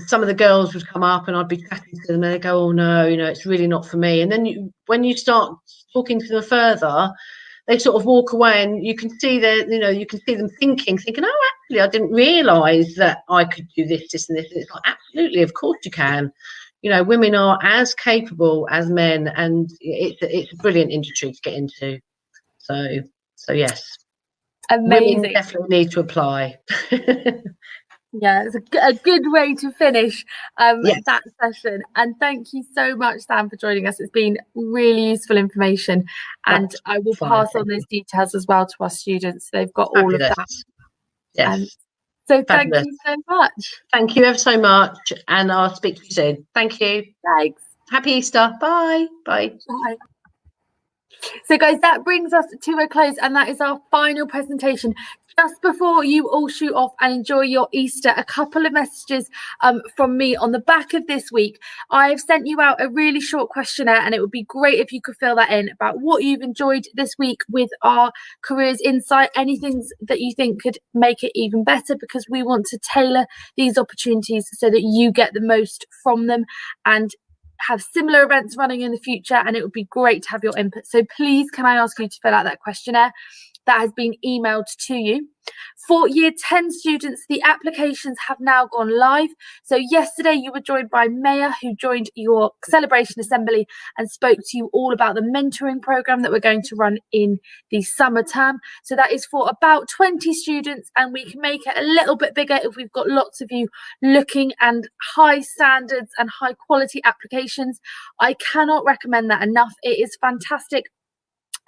S3: some of the girls would come up and I'd be chatting to them and they'd go, oh no, you know, it's really not for me. And then when you start talking to them further, they sort of walk away, and you can see you can see them thinking, oh, actually, I didn't realise that I could do this, and this. And it's like, absolutely, of course you can. You know, women are as capable as men, and it's a brilliant industry to get into. So yes,
S1: Amazing.
S3: Women definitely need to apply.
S1: Yeah, it's a good way to finish
S3: Yes.
S1: that session. And thank you so much, Sam, for joining us. It's been really useful information, and I will pass on those details as well to our students. They've got all of that.
S3: Yes.
S1: So thank you so much.
S3: Thank you ever so much, and I'll speak to you soon. Thank you.
S1: Thanks.
S3: Happy Easter. Bye. Bye.
S1: Bye. So guys, that brings us to a close, and that is our final presentation. Just before you all shoot off and enjoy your Easter, a couple of messages from me on the back of this week. I've sent you out a really short questionnaire, and it would be great if you could fill that in about what you've enjoyed this week with our Careers Insight, anything that you think could make it even better, because we want to tailor these opportunities so that you get the most from them and have similar events running in the future, and it would be great to have your input. So please, can I ask you to fill out that questionnaire? That has been emailed to you. For Year 10 students, the applications have now gone live. So yesterday you were joined by Maya, who joined your celebration assembly and spoke to you all about the mentoring program that we're going to run in the summer term. So that is for about 20 students, and we can make it a little bit bigger if we've got lots of you looking and high standards and high quality applications. I cannot recommend that enough. It is fantastic.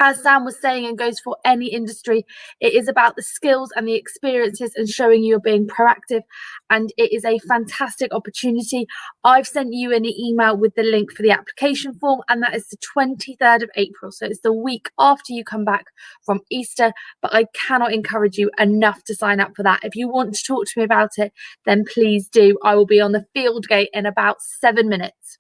S1: As Sam was saying, and goes for any industry, it is about the skills and the experiences and showing you're being proactive, and it is a fantastic opportunity. I've sent you an email with the link for the application form, and that is the 23rd of April, so it's the week after you come back from Easter, but I cannot encourage you enough to sign up for that. If you want to talk to me about it, then please do. I will be on the field gate in about 7 minutes.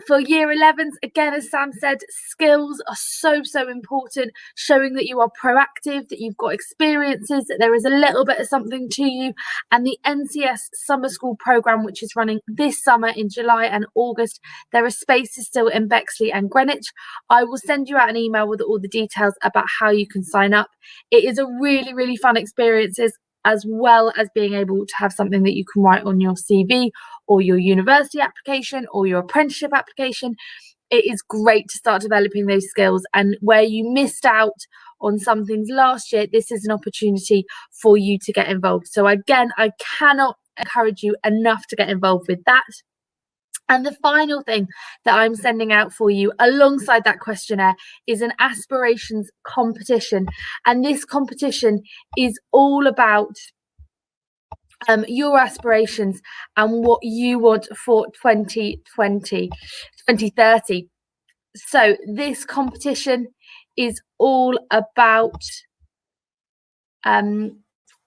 S1: For Year 11s, again, as Sam said, skills are so important, showing that you are proactive, that you've got experiences, that there is a little bit of something to you. And the NCS Summer School programme, which is running this summer in July and August, there are spaces still in Bexley and Greenwich. I will send you out an email with all the details about how you can sign up. It is a really fun experience, as well as being able to have something that you can write on your CV or your university application or your apprenticeship application. It is great to start developing those skills, and where you missed out on some things last year, this is an opportunity for you to get involved. So again, I cannot encourage you enough to get involved with that. And the final thing that I'm sending out for you alongside that questionnaire is an aspirations competition. And this competition is all about your aspirations and what you want for 2030. So this competition is all about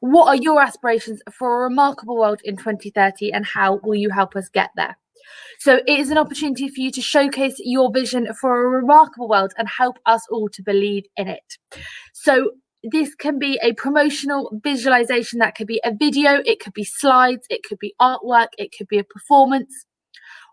S1: what are your aspirations for a remarkable world in 2030, and how will you help us get there? So it is an opportunity for you to showcase your vision for a remarkable world and help us all to believe in it. So this can be a promotional visualization, that could be a video, it could be slides, it could be artwork, it could be a performance.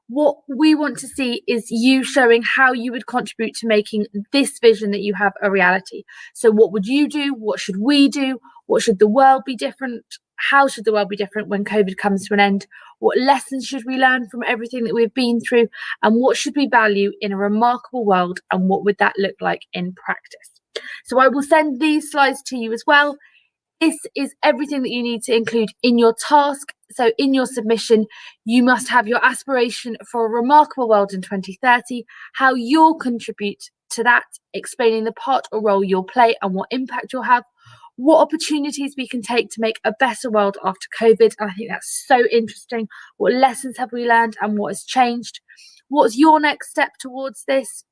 S1: What we want to see is you showing how you would contribute to making this vision that you have a reality. So what would you do? What should we do? What should the world be different? How should the world be different when COVID comes to an end? What lessons should we learn from everything that we've been through? And what should we value in a remarkable world? And what would that look like in practice? So I will send these slides to you as well. This is everything that you need to include in your task. So in your submission, you must have your aspiration for a remarkable world in 2030, how you'll contribute to that, explaining the part or role you'll play and what impact you'll have, what opportunities we can take to make a better world after COVID. And I think that's so interesting. What lessons have we learned and what has changed? What's your next step towards this?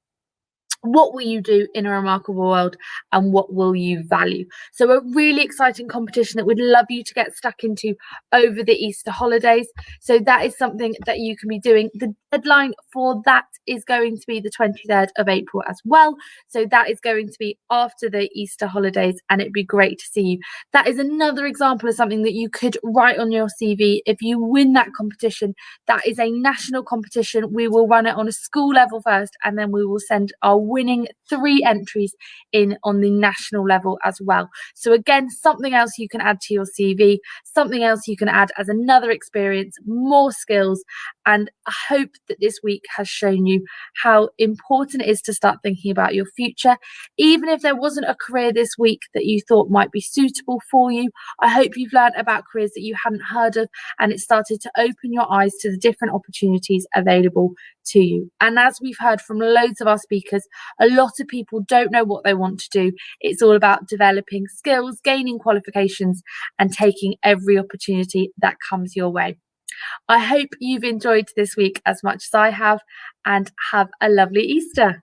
S1: What will you do in a remarkable world, and what will you value? So a really exciting competition that we'd love you to get stuck into over the Easter holidays. So that is something that you can be doing. The deadline for that is going to be the 23rd of April as well. So that is going to be after the Easter holidays, and it'd be great to see you. That is another example of something that you could write on your CV. If you win that competition, that is a national competition. We will run it on a school level first, and then we will send our winning 3 entries in on the national level as well. So again, something else you can add to your CV, something else you can add as another experience, more skills. And I hope that this week has shown you how important it is to start thinking about your future. Even if there wasn't a career this week that you thought might be suitable for you, I hope you've learned about careers that you hadn't heard of, and it started to open your eyes to the different opportunities available to you. And as we've heard from loads of our speakers, a lot of people don't know what they want to do. It's all about developing skills, gaining qualifications, and taking every opportunity that comes your way. I hope you've enjoyed this week as much as I have, and have a lovely Easter.